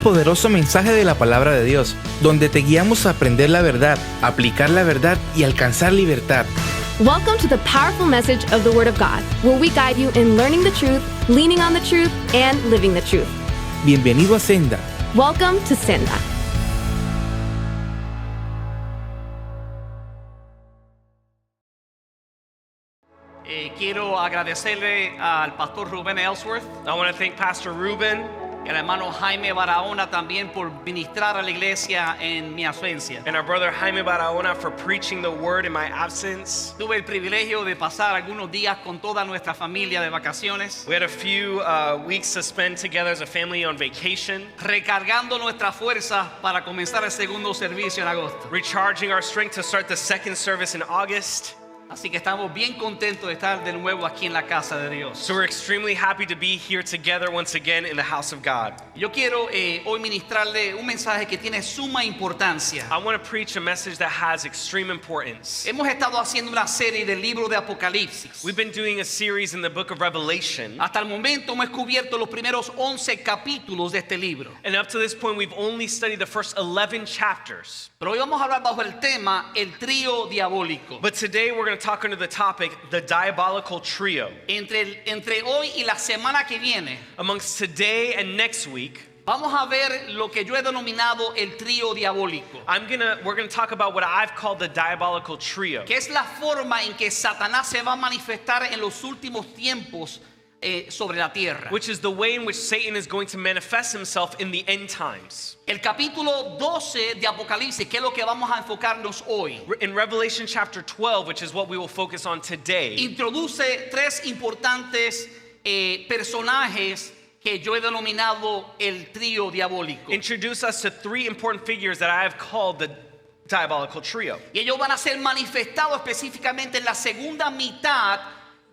Poderoso mensaje de la palabra de Dios, donde te guiamos a aprender la verdad, aplicar la verdad y alcanzar libertad. Welcome to the powerful message of the Word of God, where we guide you in learning the truth, leaning on the truth, and living the truth. Bienvenido a Senda. Welcome to Senda. Quiero agradecerle al pastor Rubén Ellsworth, I want to thank Pastor Ruben y al hermano Jaime Barahona también por ministrar a la iglesia en mi ausencia. and our brother Jaime Barahona for preaching the word in my absence. Tuve el privilegio de pasar algunos días con toda nuestra familia de vacaciones, We had a few weeks to spend together as a family on vacation, recargando nuestra fuerza para comenzar el segundo servicio en agosto. recharging our strength to start the second service in August. Así que estamos bien contentos de estar de nuevo aquí en la casa de Dios. So we're extremely happy to be here together once again in the house of God. Yo quiero hoy ministrarle un mensaje que tiene suma importancia. I want to preach a message that has extreme importance. Hemos estado haciendo una serie del libro de Apocalipsis. We've been doing a series in the book of Revelation, Hasta el momento hemos cubierto los primeros 11 capítulos de este libro. and up to this point we've only studied the first 11 chapters. Pero hoy vamos a hablar bajo el tema el trío diabólico. But today we're going to talk under the topic, the diabolical trio. Entre hoy y la semana que viene Amongst today and next week, vamos a ver lo que yo he denominado el trío diabólico, we're gonna talk about what I've called the diabolical trio, que es la forma en que Satanás se va a manifestar en los últimos tiempos sobre la tierra. which is the way in which Satan is going to manifest himself in the end times. El capítulo 12 de Apocalipsis, que es lo que vamos a enfocarnos hoy, In Revelation chapter 12, which is what we will focus on today, introduce tres importantes personajes que yo he denominado el trío diabólico. introduce us to three important figures that I have called the diabolical trio. Y ellos van a ser manifestados específicamente en la segunda mitad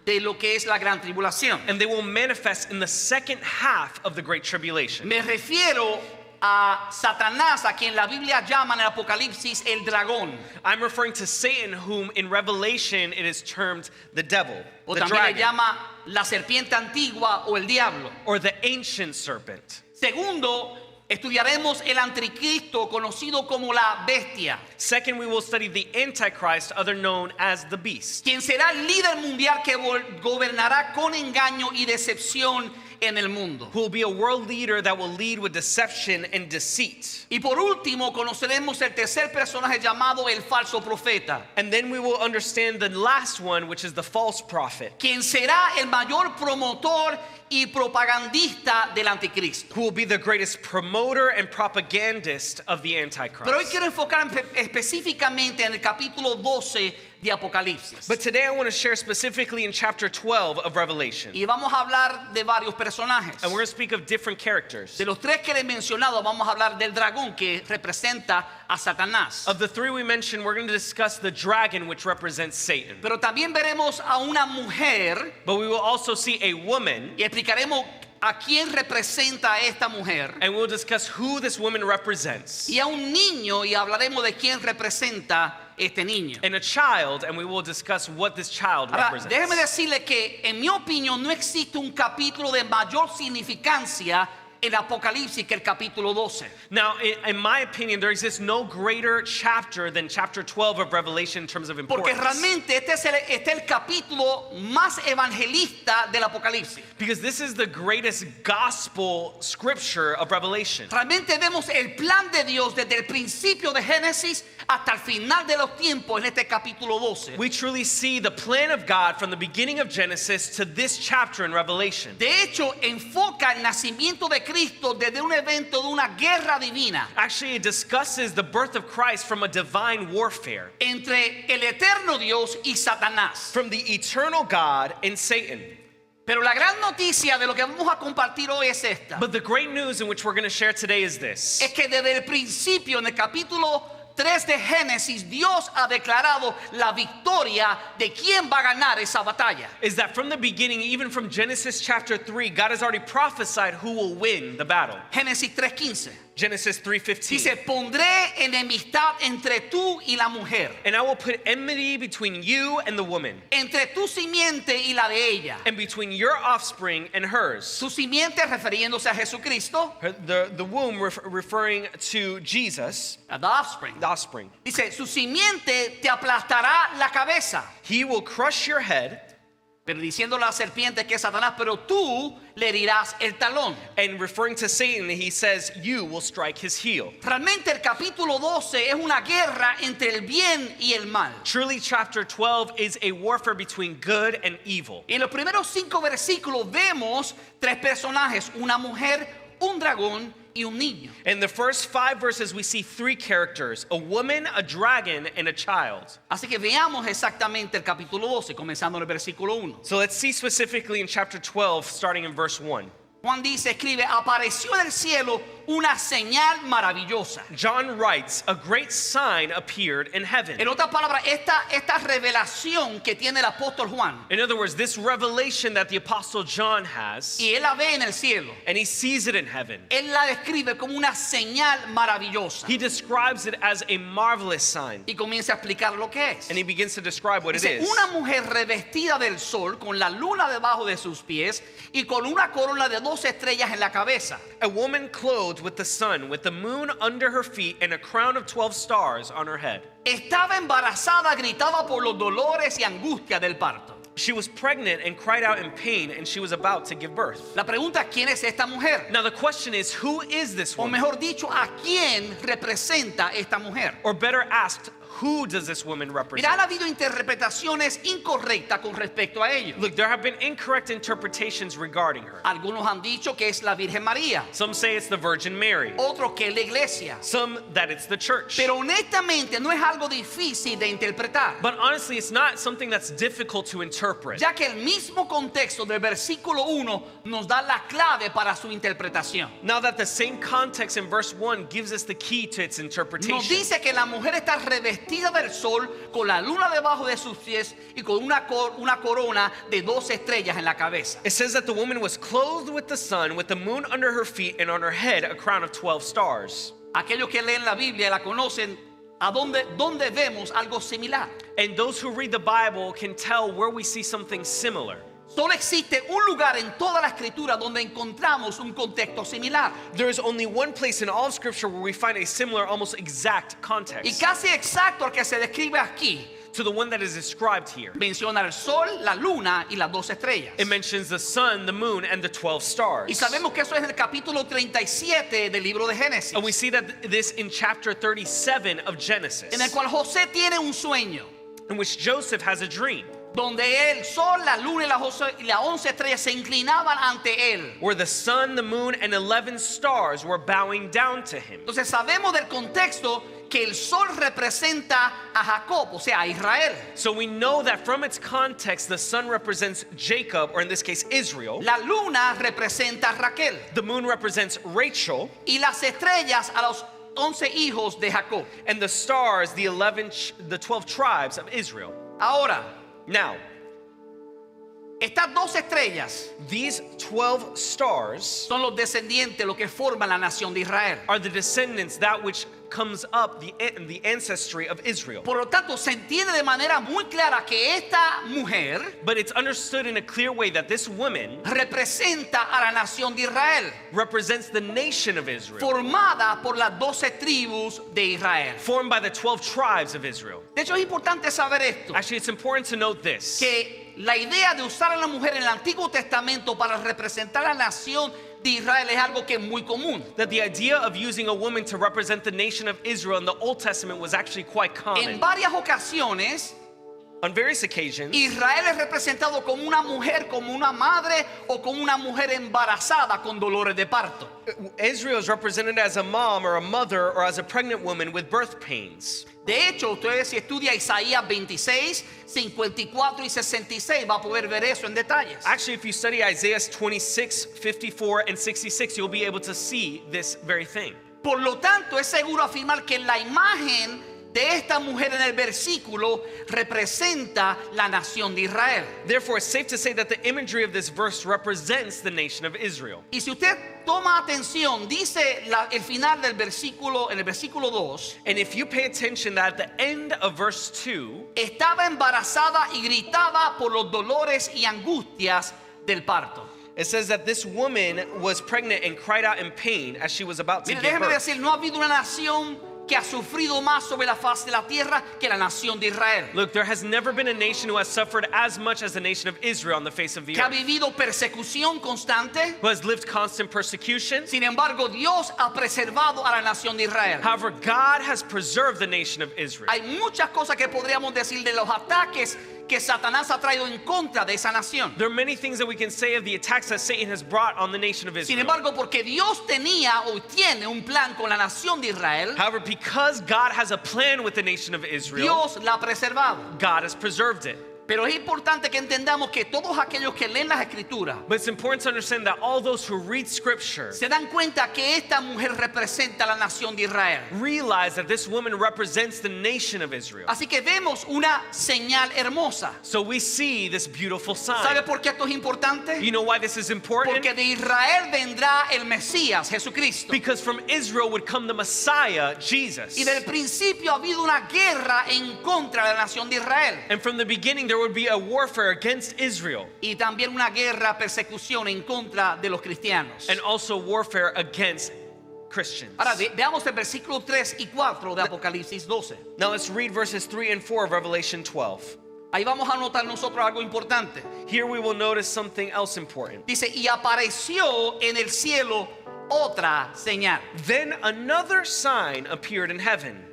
de lo que es la gran tribulación. And they will manifest in the second half of the Great Tribulation. Me refiero a Satanás, a quien la Biblia llama en el Apocalipsis el dragón, I'm referring to Satan, whom in Revelation it is termed the devil, o the también le dragon, llama la serpiente antigua o el diablo. or the ancient serpent. Segundo, estudiaremos el anticristo, conocido como la bestia, Second, we will study the Antichrist, other known as the beast, quien será el líder mundial que gobernará con engaño y decepción en el mundo. who will be a world leader that will lead with deception and deceit. Y por último, conoceremos el tercer personaje llamado el falso profeta, And then we will understand the last one, which is the false prophet, quien será el mayor promotor y propagandista del anticristo. who will be the greatest promoter and propagandist of the Antichrist. Pero hoy quiero enfocar específicamente en el capítulo 12 de Apocalipsis. But today I want to share specifically in chapter 12 of Revelation. Y vamos a hablar de varios personajes. And we're going to speak of different characters. De los tres que le he mencionado, vamos a hablar del dragón que representa a Satanás. Of the three we mentioned, we're going to discuss the dragon, which represents Satan. Pero también veremos a una mujer But we will also see a woman, y explicaremos a quién representa a esta mujer. and we'll discuss who this woman represents. Y a un niño y hablaremos de quién representa este niño. And a child, and we will discuss what this child Ahora, represents. déjeme decirle que en mi opinión no existe un capítulo de mayor significancia en Apocalipsis que el capítulo 12. Now, in my opinion, there exists no greater chapter than chapter 12 of Revelation in terms of Porque importance. realmente este es el capítulo más evangelista del Apocalipsis. Because this is the greatest gospel scripture of Revelation. Realmente vemos el plan de Dios desde el principio de Génesis hasta el final de los tiempos en este capítulo 12. We truly see the plan of God from the beginning of Genesis to this chapter in Revelation. De hecho, enfoca el nacimiento de Cristo desde un evento de una guerra divina Actually, it discusses the birth of Christ from a divine warfare, entre el eterno Dios y Satanás. from the eternal God and Satan. Pero la gran noticia de lo que vamos a compartir hoy es esta. But the great news in which we're going to share today is this. Es que desde el principio, en el capítulo 3 de Génesis, Dios ha declarado la victoria de quién va a ganar esa batalla. Is that from the beginning, even from Genesis chapter 3, God has already prophesied who will win the battle. Génesis 3:15. Genesis 3:15. Dice, pondré enemistad entre tú y la mujer, And I will put enmity between you and the woman, entre tu simiente y la de ella. and between your offspring and hers. Su simiente refiriéndose a Jesucristo, The womb referring to Jesus, the offspring. the offspring. Dice, su simiente te aplastará la cabeza. He will crush your head, Pero diciendo la serpiente que es Satanás, pero tú le herirás el talón. and referring to Satan, he says, you will strike his heel. Realmente el capítulo 12 es una guerra entre el bien y el mal. Truly, chapter 12 is a warfare between good and evil. En los primeros 5 versículos vemos 3 personajes, una mujer, un dragón y un niño. In the first 5 verses, we see 3 characters, a woman, a dragon, and a child. Así que veamos exactamente el capítulo 12, comenzando en el versículo 1. So let's see specifically in chapter 12, starting in verse 1. Juan dice, escribe, apareció en el cielo una señal maravillosa. John writes, a great sign appeared in heaven. En otras palabras, esta revelación que tiene el apóstol Juan, In other words, this revelation that the apostle John has, y él la ve en el cielo, and he sees it in heaven. él la describe como una señal maravillosa. He describes it as a marvelous sign, Y comienza a explicar lo que es. and he begins to describe what it Dice, is. una mujer revestida del sol, con la luna debajo de sus pies y con una corona de 12 estrellas en la cabeza. A woman clothed with the sun, with the moon under her feet, and a crown of 12 stars on her head. Estaba embarazada, gritaba por los dolores y angustia del parto. She was pregnant and cried out in pain, and she was about to give birth. La pregunta es, ¿quién es esta mujer? Now the question is, who is this O woman? mejor dicho, ¿a quién representa esta mujer? Or better asked, who does this woman Mira, represent? han habido interpretaciones incorrectas con respecto a ello. Look, there have been incorrect interpretations regarding her. Algunos han dicho que es la Virgen María, Some say it's the Virgin Mary, otros que es la iglesia. some that it's the church. Pero honestamente no es algo difícil de interpretar, But honestly, it's not something that's difficult to interpret, ya que el mismo contexto del versículo 1 nos da la clave para su interpretación. now that the same context in verse 1 gives us the key to its Nos interpretation. dice que la mujer está revestida del sol, con la luna debajo de sus pies y con una corona de 12 estrellas en la cabeza. It says that the woman was clothed with the sun, with the moon under her feet, and on her head a crown of 12 stars. Aquellos que leen la Biblia la conocen, a donde vemos algo similar. And those who read the Bible can tell where we see something similar. Solo existe un lugar en toda la escritura donde encontramos un contexto similar. There is only one place in all of Scripture where we find a similar, almost exact Y context casi exacto al que se describe aquí. to the one that is described here. Menciona el sol, la luna y las 12 estrellas. It mentions the sun, the moon, and the 12 stars. Y sabemos que eso es en el capítulo 37 del libro de Génesis, And we see that this in chapter 37 of Genesis, en el cual José tiene un sueño, in which Joseph has a dream, donde el sol, la luna y las 11 estrellas se inclinaban ante él. where the sun, the moon, and 11 stars were bowing down to him. Entonces sabemos del contexto que el sol representa a Jacob, o sea, a Israel. So we know that from its context, the sun represents Jacob, or in this case, Israel. La luna representa a Raquel The moon represents Rachel, y las estrellas a los 11 hijos de Jacob. and the stars, the 12 tribes of Israel. Ahora, Now, estas 12 estrellas these 12 stars son los descendientes, lo que forman la nación de Israel. are the descendants, that which comes up, the ancestry of Israel. Por lo tanto, se entiende de manera muy clara que esta mujer But it's understood in a clear way that this woman representa a la nación de Israel, represents the nation of Israel, formada por las 12 tribus de Israel. formed by the 12 tribes of Israel. De hecho, es importante saber esto, Actually, it's important to note this. que la idea de usar a la mujer en el Antiguo Testamento para representar a la nación de Israel es algo que es muy común. That the idea of using a woman to represent the nation of Israel in the Old Testament was actually quite En common. varias ocasiones, On various occasions, Israel es representado como una mujer, como una madre o como una mujer embarazada con dolores de parto. Israel is represented as a mom or a mother or as a pregnant woman with birth pains. De hecho, ustedes si estudia Isaías 26, 54 y 66 va a poder ver eso en detalles. Actually, if you study Isaiah 26, 54, and 66, you'll be able to see this very thing. Por lo tanto, es seguro afirmar que la imagen de esta mujer en el versículo representa la nación de Israel. Therefore, it's safe to say that the imagery of this verse represents the nation of Israel. Y si usted toma atención, dice el final del versículo, en el versículo 2, And if you pay attention that at the end of verse 2, estaba embarazada y gritaba por los dolores y angustias del parto. it says that this woman was pregnant and cried out in pain as she was about to Mire, give déjeme birth. decir, no ha habido una nación que ha sufrido más sobre la faz de la tierra que la nación de Israel, Look, there has never been a nation who has suffered as much as the nation of Israel on the face of the que ha earth, vivido persecución constante. who has lived constant persecution. Sin embargo, Dios ha preservado a la nación de Israel. However, God has preserved the nation of Israel. Hay muchas cosas que podríamos decir de los ataques que Satanás ha traído en contra de esa nación. There are many things that we can say of the attacks that Satan has brought on the nation of Sin Israel. embargo, porque Dios tenía o tiene un plan con la nación de Israel, However, because God has a plan with the nation of Israel, Dios la ha preservado. God has preserved it. Pero es importante que entendamos que todos aquellos que leen las escrituras But it's important to understand that all those who read scripture se dan cuenta que esta mujer representa a la nación de Israel. realize that this woman represents the nation of Israel. Así que vemos una señal hermosa. So we see this beautiful ¿Sabe sign. por qué esto es importante? You know why this is important? Porque de Israel vendrá el Mesías, Jesucristo. Because from Israel would come the Messiah, Jesus. Y del principio ha habido una guerra en contra de la nación de Israel. And from the beginning there would be a warfare against Israel Y también una guerra, persecución en contra de los cristianos. and also warfare against Christians. Ahora veamos el versículo 3 y 4 de Apocalipsis 12. Now let's read verses 3 and 4 of Revelation 12. Ahí vamos a notar nosotros algo importante. Here we will notice something else important. Dice, y apareció en el cielo otra señal. Then another sign appeared in heaven.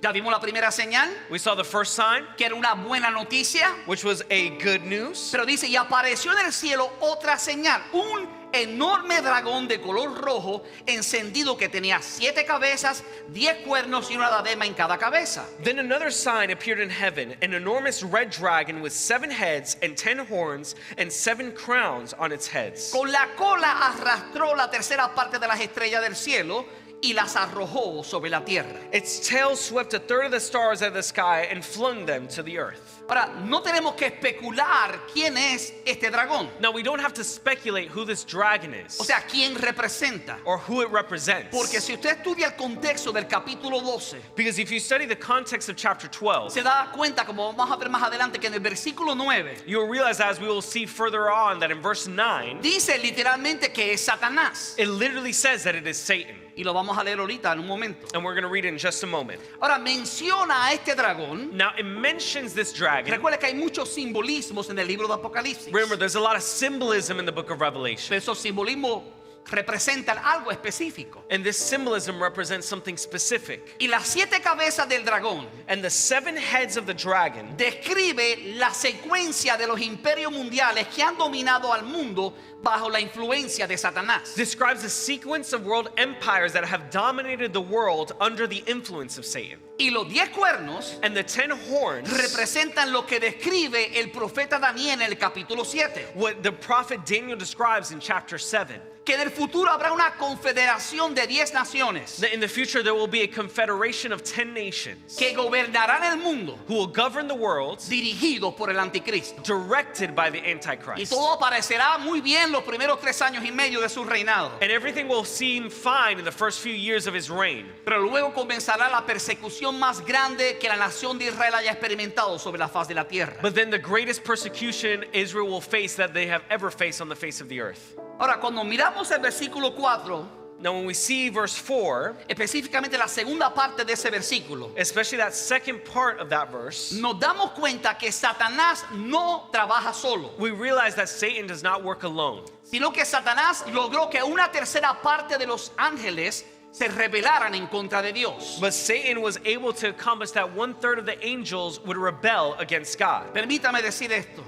Ya vimos la primera señal, We saw the first sign, que era una buena noticia. which was a good news. Pero dice, y apareció en el cielo otra señal, un enorme dragón de color rojo encendido que tenía 7 cabezas, 10 cuernos y una diadema en cada cabeza. Then another sign appeared in heaven, an enormous red dragon with 7 heads and 10 horns and 7 crowns on its heads. Con la cola arrastró la tercera parte de las estrellas del cielo y las arrojó sobre la tierra. Its tail swept a third of the stars out of the sky and flung them to the earth. Ahora, no tenemos que especular quién es este dragón, Now we don't have to speculate who this dragon is o sea, quién representa. or who it represents. Porque si usted estudia el contexto del capítulo 12, Because if you study the context of chapter 12, se da cuenta, como vamos a ver más adelante, que en el versículo 9 you'll realize, as we will see further on, that in verse 9, dice literalmente que es Satanás. it literally says that it is Satan. Y lo vamos a leer ahorita en un momento. And we're going to read it in just a moment. Ahora menciona a este dragón. Now it mentions this dragon. Recuerda que hay muchos simbolismos en el libro de Apocalipsis. Remember, there's a lot of symbolism in the book of Revelation. Pero esos simbolismos representan algo específico. And this symbolism represents something specific. Y las 7 cabezas del dragón And the 7 heads of the dragon describe la secuencia de los imperios mundiales que han dominado al mundo bajo la influencia de Satanás. describes a sequence of world empires that have dominated the world under the influence of Satan. Y los 10 cuernos And the 10 horns, representan lo que describe el profeta Daniel en el capítulo 7. what the prophet Daniel describes in chapter 7. Que en el futuro habrá una confederación de 10 naciones That in the future there will be a confederation of 10 nations que gobernarán el mundo who will govern the world dirigidos por el anticristo. directed by the Y Antichrist. todo aparecerá muy bien los primeros 3 años y medio de su reinado. And everything will seem fine in the first few years of his reign. Pero luego comenzará la persecución más grande que la nación de Israel haya experimentado sobre la faz de la tierra. But then the greatest persecution Israel will face that they have ever faced on the face of the earth. Ahora, cuando miramos el versículo 4, Now when we see verse 4, específicamente la segunda parte de ese versículo, especially that second part of that verse, nos damos cuenta que Satanás no trabaja solo, we realize that Satan does not work alone. sino que Satanás logró que una tercera parte de los ángeles se rebelaran en contra de Dios. But Satan was able to accomplish that 1/3 of the angels would rebel against God. Permítame decir esto.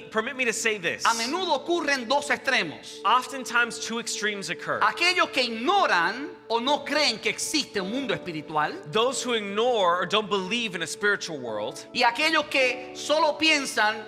Permit me to say this. A menudo ocurren 2 extremos. Oftentimes 2 extremes occur. Aquellos que ignoran o no creen que existe un mundo espiritual, Those who ignore or don't believe in a spiritual world, y aquellos que solo piensan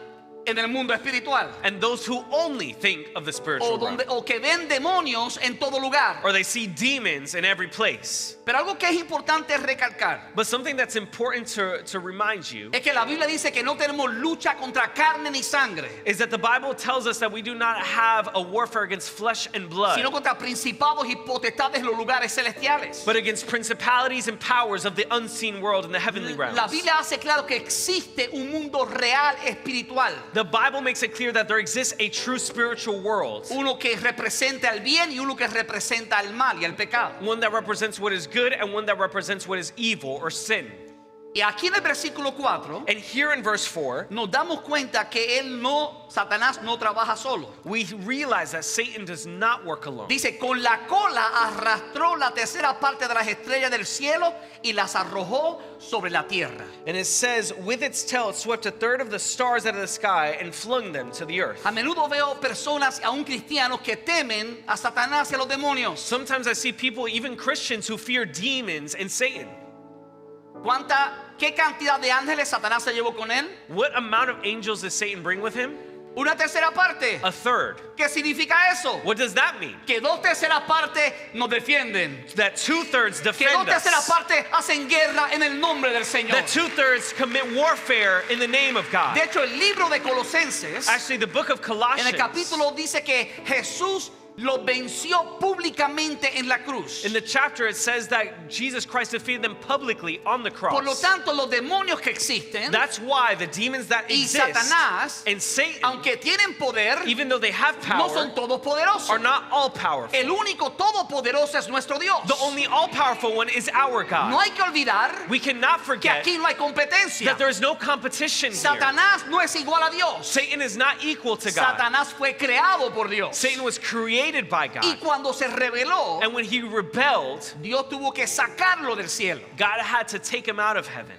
en el mundo espiritual. and those who only think of the spiritual realm. O que ven demonios en todo lugar. Or they see demons in every place. Pero algo que es importante recalcar But something that's important to remind you es que la Biblia dice que no tenemos lucha contra carne ni sangre, is that the Bible tells us that we do not have a warfare against flesh and blood, sino contra principados y potestades en los lugares celestiales. but against principalities and powers of the unseen world in the heavenly realms. La Biblia hace claro que existe un mundo real espiritual, The Bible makes it clear that there exists a true spiritual world, uno que representa el bien y uno que representa el mal y el pecado. one that represents what is good and one that represents what is evil or sin. Y aquí en el versículo 4 And here in verse 4, nos damos cuenta que Satanás no trabaja solo. we realize that Satan does not work alone. Dice, con la cola arrastró la tercera parte de las estrellas del cielo y las arrojó sobre la tierra. And it says, with its tail it swept a third of the stars out of the sky and flung them to the earth. A menudo veo personas, aún cristianos, que temen a Satanás y a los demonios. Sometimes I see people, even Christians, who fear demons and Satan. ¿Qué cantidad de ángeles Satanás se llevó con él? What amount of angels does Satan bring with him? Una tercera parte. A third. ¿Qué significa eso? What does that mean? Que dos terceras partes nos defienden. That 2/3 Que dos defend terceras us. partes hacen guerra en el nombre del Señor. That 2/3 commit warfare in the name of God. De hecho, el libro de Colosenses, Actually, the book of en Colossians, el capítulo dice que Jesús lo venció públicamente en la cruz. in the chapter it says that Jesus Christ defeated them publicly on the Por lo cross. tanto, los demonios que existen That's why the demons that y exist Satanás, and Satan, aunque tienen poder, even though they have no power, son todos poderosos. are not all powerful. El único todopoderoso es nuestro Dios. The only all-powerful one is our No God. hay que olvidar We cannot que forget aquí no hay competencia. that there is no competition here. Satanás no es igual a Dios. Satan is not equal to God. Satanás fue creado por Dios. Satan was created by Y God. cuando se rebeló, And when he rebelled, Dios tuvo que sacarlo del cielo. God had to take him out of heaven.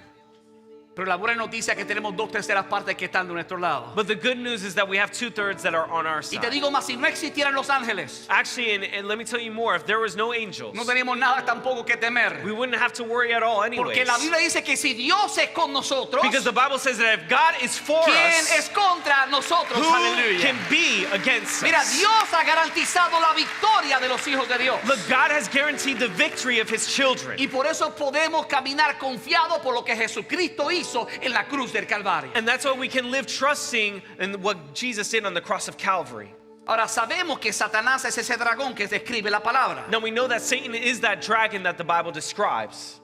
Pero la buena noticia es que tenemos dos terceras partes que están de nuestro lado. But the good news is that we have 2/3 that are on our Y te side. digo más, si no existieran los ángeles, Actually, and let me tell you more, if there was no angels, no tenemos nada tampoco que temer. we wouldn't have to worry at all anyways. Porque la Biblia dice que si Dios es con nosotros, Because the Bible says that if God is for ¿quién us, es contra nosotros? who Aleluya. can be against Mira, us? Dios ha garantizado la victoria de los hijos de Dios. Look, God has guaranteed the victory of his children. Y por eso podemos caminar confiados por lo que Jesucristo hizo en la cruz del Calvario. And that's why we can live trusting in what Jesus did on the cross of Calvary. Ahora sabemos que Satanás es ese dragón que describe la palabra. Now we know that Satan is that dragon that the Bible describes.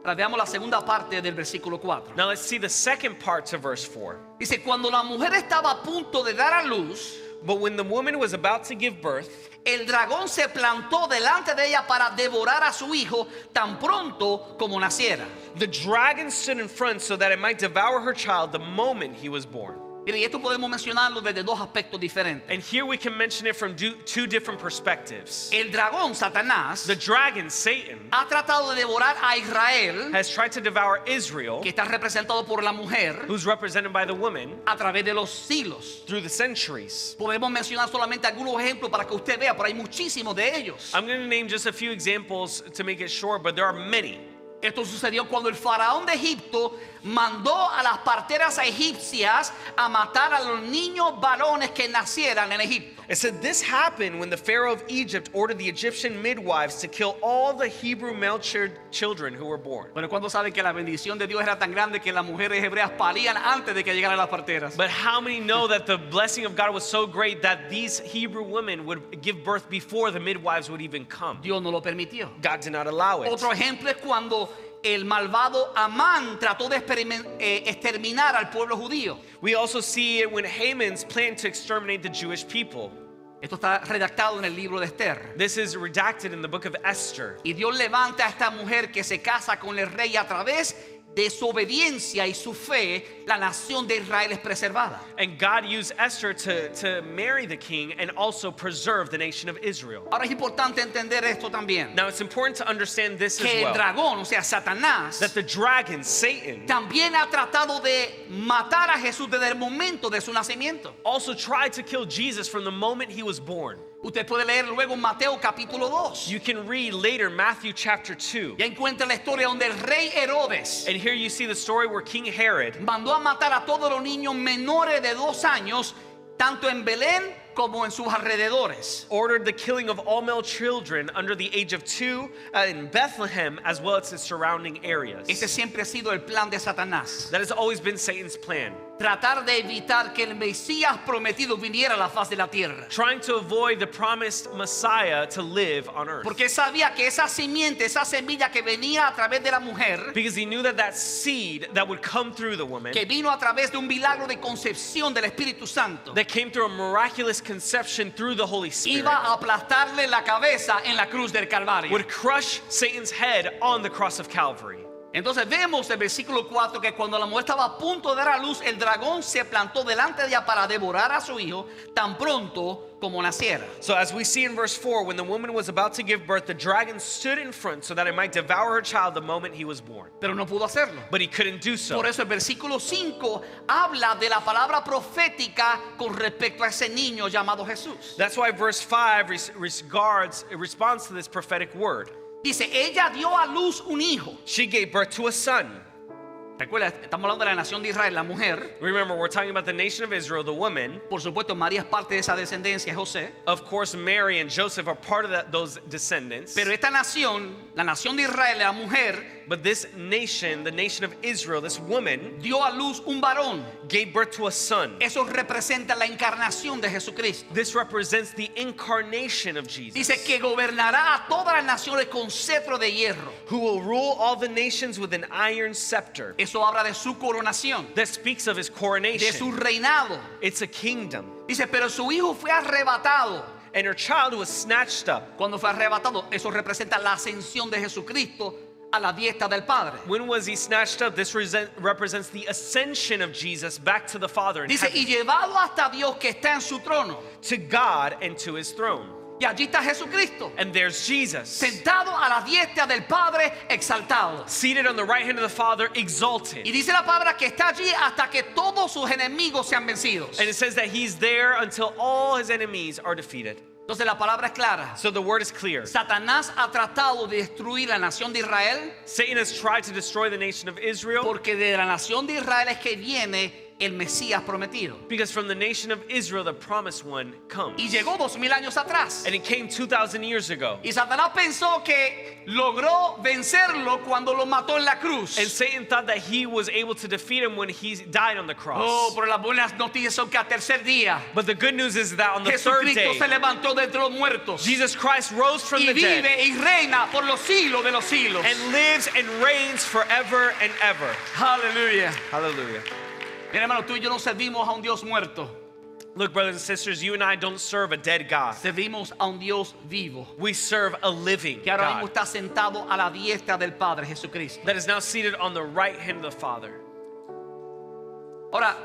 Ahora veamos la segunda parte del versículo 4. Now let's see the second part to verse 4. Dice, cuando la mujer estaba a punto de dar a luz, But when the woman was about to give birth, el dragón se plantó delante de ella para devorar a su hijo tan pronto como naciera. the dragon stood in front so that it might devour her child the moment he was born. Mire, y esto podemos mencionarlo desde dos aspectos diferentes. And here we can mention it from two different perspectives. El dragón, Satanás, The dragon, Satan, ha tratado de devorar a Israel, has tried to devour Israel, que está representado por la mujer, who's represented by the woman, a través de los siglos. through the centuries. Podemos mencionar solamente algunos ejemplos para que usted vea, pero hay muchísimos de ellos. I'm going to name just a few examples to make it short, but there are many. Esto sucedió cuando el faraón de Egipto mandó a las parteras egipcias a matar a los niños varones que nacieran en Egipto. It said this happened when the Pharaoh of Egypt ordered the Egyptian midwives to kill all the Hebrew male children who were born. Pero cuando saben que la bendición de Dios era tan grande que las mujeres hebreas parían antes de que llegaran las parteras. But how many know that the blessing of God was so great that these Hebrew women would give birth before the midwives would even come? Dios no lo permitió. God did not allow it. Otro ejemplo es cuando el malvado Amán trató de exterminar al pueblo judío. We also see it when Haman's planned to exterminate the Jewish people. Esto está redactado en el libro de Esther. This is redacted in the book of Esther. Y Dios levanta a esta mujer que se casa con el rey a través de su obediencia y su fe, la nación de Israel es preservada. And God used Esther to marry the king and also preserve the nation of Israel. Ahora es importante entender esto también. Now it's important to understand this Que as el well. dragón, o sea, Satanás, That the dragon, Satan, también ha tratado de matar a Jesús desde el momento de su nacimiento. also tried to kill Jesus from the moment he was born. Usted puede leer luego en Mateo capítulo 2. You can read later Matthew chapter 2. Ya encuentra la historia donde el rey Herodes And here you see the story where King Herod mandó a matar a todos los niños menores de 2 años, tanto en Belén como en sus alrededores. ordered the killing of all male children under the age of 2 in Bethlehem as well as its surrounding areas. Ese siempre ha sido el plan de Satanás. That has always been Satan's plan. Tratar de evitar que el Mesías prometido viniera a la faz de la tierra. Trying to avoid the promised Messiah to live on earth. Porque sabía que esa simiente, esa semilla que venía a través de la mujer, Because he knew that that seed that would come through the woman, que vino a través de un milagro de concepción del Espíritu Santo, that came through a miraculous conception through the Holy Spirit, iba a aplastarle la cabeza en la cruz del Calvario. would crush Satan's head on the cross of Calvary. Entonces vemos el versículo 4 que cuando la mujer estaba a punto de dar a luz, el dragón se plantó delante de ella para devorar a su hijo tan pronto como naciera. So as we see in verse 4, when the woman was about to give birth, the dragon stood in front so that it might devour her child the moment he was born. Pero no pudo hacerlo. But he couldn't do so. Por eso el versículo 5 habla de la palabra profética con respecto a ese niño llamado Jesús. That's why verse 5 responds to this prophetic word. Dice, ella dio a luz un hijo. She gave birth to a son. Recuerda, estamos hablando de la nación de Israel, la mujer. Remember, we're talking about the nation of Israel, the woman. Por supuesto, María es parte de esa descendencia, José. Of course, Mary and Joseph are part of those descendants. Pero esta nación, la nación de Israel, la mujer, But this nation, the nation of Israel, this woman, dio a luz un varón. gave birth to a son. Eso representa la encarnación de Jesucristo. This represents the incarnation of Jesus, Dice que gobernará a todas las naciones con cetro de hierro. who will rule all the nations with an iron scepter. Eso habla de su coronación, That speaks of his de su coronation. reinado. It's a kingdom. Dice, pero su hijo fue arrebatado. And her child was snatched up. Cuando fue arrebatado, eso representa la ascensión de Jesucristo a la diestra del Padre. When was he snatched up? This represents the ascension of Jesus back to the Father in Dice, y heaven, llevado hasta Dios que está en su trono. to God and to his throne. Y allí está Jesucristo, And there's Jesus, sentado a la diestra del Padre, exaltado. seated on the right hand of the Father, exalted. Y dice la palabra que está allí hasta que todos sus enemigos sean vencidos. And it says that he's there until all his enemies are defeated. Entonces la palabra es clara. So the word is clear. Satanás ha tratado de destruir la nación de Israel Satan has tried to destroy the nation of Israel porque de la nación de Israel es que viene el Mesías prometido. because from the nation of Israel the promised one comes. Y llegó 2000 años atrás. And it came 2,000 years ago. Y Satanás pensó que logró vencerlo cuando lo mató en la cruz. And Satan thought that he was able to defeat him when he died on the cross. Oh, pero las buenas noticias son que al tercer día But the good news is that on the third Jesucristo day, se levantó de entre los muertos Jesus Christ rose from y the dead vive y reina por los siglos de los siglos. and lives and reigns forever and ever. Aleluya. Hallelujah. Mira, hermano, tú y yo no servimos a un Dios muerto. Look, brothers and sisters, you and I don't serve a dead God. Servimos a un Dios vivo We serve a living que ahora mismo God está sentado a la diestra del Padre Jesucristo. that is now seated on the right hand of the Father. Ahora,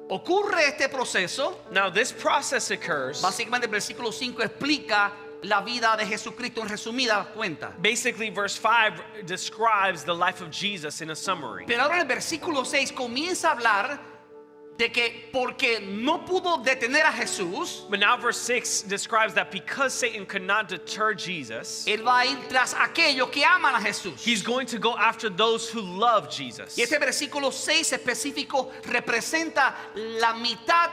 ocurre este proceso. Now, this process occurs. Básicamente el versículo 5 explica la vida de Jesucristo en resumida cuenta. Basically, verse 5 describes the life of Jesus in a summary. Pero ahora el versículo 6 comienza a hablar de que porque no pudo detener a Jesús, But now, verse 6 describes that because Satan could not deter Jesus, él va a ir tras aquellos que aman a Jesús. he's going to go after those who love Jesus. Y este versículo 6 específico representa la mitad,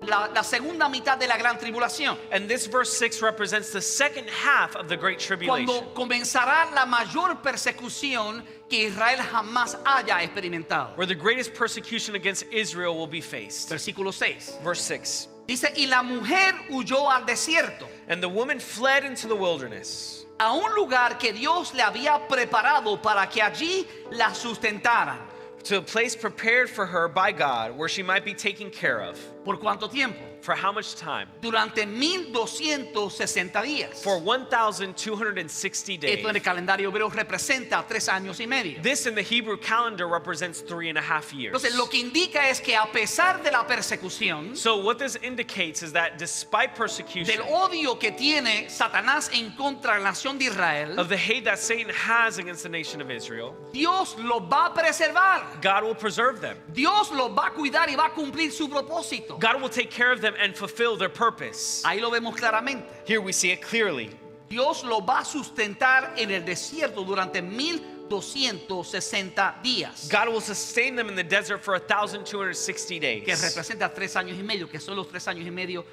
la segunda mitad de la gran tribulación. And this verse 6 represents the second half of the Great Tribulation, Cuando comenzará la mayor persecución que Israel jamás haya experimentado. where the greatest persecution against Israel will be faced. Versículo 6. Verse 6. Dice, y la mujer huyó al desierto, And the woman fled into the wilderness, a un lugar que Dios le había preparado para que allí la sustentaran. to a place prepared for her by God, where she might be taken care of. ¿Por cuánto tiempo? For how much time? Durante 1260 días. For 1,260 days. Esto en el calendario hebreo representa 3 años y medio. This in the Hebrew calendar represents 3.5 years. Entonces lo que indica es que a pesar de la persecución, So what this indicates is that despite persecution, del odio que tiene Satanás en contra de la nación de Israel, of the hate that Satan has against the nation of Israel, Dios los va a preservar. God will preserve them. Dios los va a cuidar y va a cumplir su propósito. propósito. God will take care of them and fulfill their purpose. Ahí lo vemos claramente. Here we see it clearly. Dios lo va a sustentar en el desierto durante 1260 días. God will sustain them in the desert for 1,260 Que days, representa 3 años y medio, que son los 3 años y medio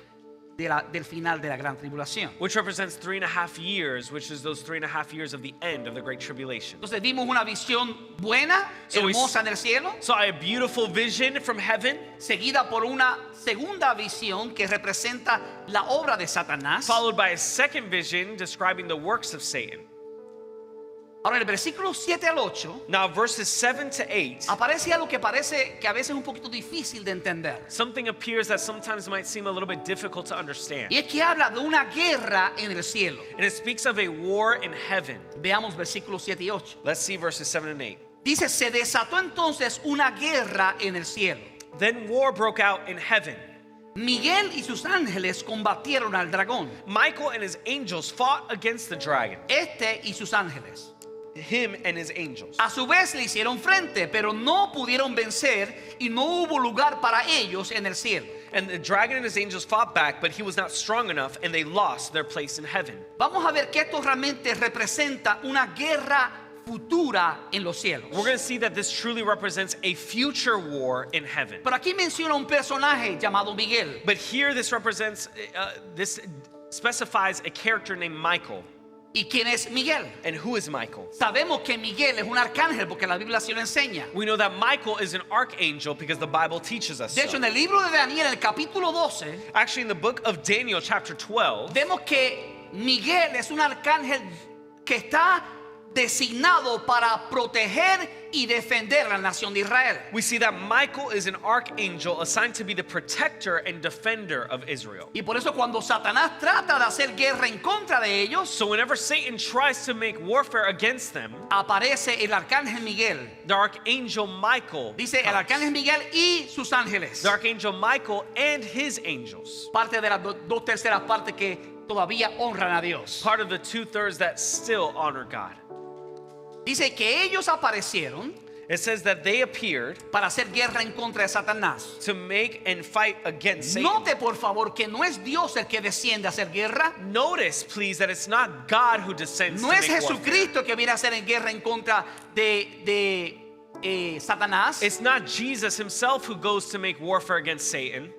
del final de la gran tribulación. which represents 3.5 years, which is those 3.5 years of the end of the Great Tribulation. Entonces vimos una visión buena, So we hermosa en el cielo, Saw a beautiful vision from heaven, seguida por una segunda visión que representa la obra de Satanás. followed by a second vision describing the works of Satan. Ahora en el versículo 7 al 8 Now, verses 7 to 8, aparece algo que parece que a veces es un poquito difícil de entender. something appears that sometimes might seem a little bit difficult to understand. Y es que habla de una guerra en el cielo. And it speaks of a war in heaven. Veamos versículos 7 y 8. Let's see verses 7 and 8. Dice, se desató entonces una guerra en el cielo. Then war broke out in heaven. Miguel y sus ángeles combatieron al dragón, Michael and his angels fought against the dragon, este y sus ángeles. him and his angels. A su vez le hicieron frente, pero no pudieron vencer y no hubo lugar para ellos en el cielo. And the dragon and his angels fought back, but he was not strong enough, and they lost their place in heaven. Vamos a ver que esto realmente representa una guerra futura en los cielos. We're going to see that this truly represents a future war in heaven. Pero aquí menciona un personaje llamado Miguel. But here this represents, this specifies a character named Michael. ¿Y quién es Miguel? And who is Michael? Sabemos que Miguel es un arcángel porque la Biblia así lo enseña. We know that Michael is an archangel because the Bible teaches us De hecho, so. en el libro de Daniel, en el capítulo 12, Actually, in the book of Daniel, chapter 12, vemos que Miguel es un arcángel que está designado para proteger y defender a la nación de Israel. we see that Michael is an archangel assigned to be the protector and defender of Israel. Y por eso cuando Satanás trata de hacer guerra en contra de ellos, So whenever Satan tries to make warfare against them, aparece el arcángel Miguel. the archangel Michael Dice el arcángel Miguel y sus ángeles. the archangel Michael and his angels, Parte de las dos terceras partes que todavía honran a Dios. part of the 2/3 that still honor God. Dice que ellos aparecieron It says that they appeared para hacer guerra en contra de Satanás. to make and fight against Satan. Note por favor que no es Dios el que desciende a hacer guerra. Notice, please, that it's not God who descends No to es make warfare. Jesucristo que viene a hacer en guerra en contra de Satanás, It's not Jesus himself who goes to make warfare against Satan,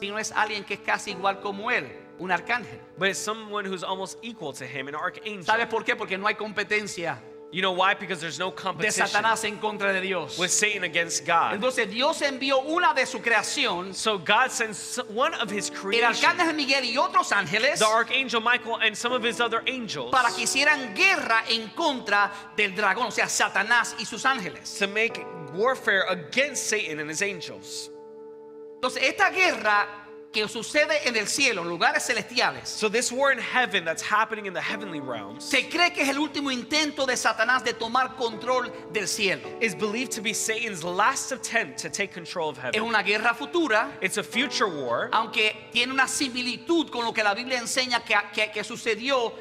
sino es alguien que es casi igual como él, un arcángel. but it's someone who's almost equal to him, an archangel. ¿Sabes por qué? Porque no hay competencia You know why? Because there's no de competition Satanás en contra de Dios. with Satan against God. Entonces Dios envió una de su creación, So God sends one of his el creations, arcángel Miguel y otros ángeles, the archangel Michael and some of his other angels, para que hicieran guerra en contra del dragón, o sea, Satanás y sus ángeles. to make warfare against Satan and his angels. Entonces esta guerra que sucede en el cielo, en lugares celestiales, So this war in heaven that's happening in the heavenly realms se cree que es el último intento de Satanás de tomar control del cielo. is believed to be Satan's last attempt to take control of Es heaven. una guerra futura, It's a future war, aunque tiene una similitud con lo que la Biblia enseña que sucedió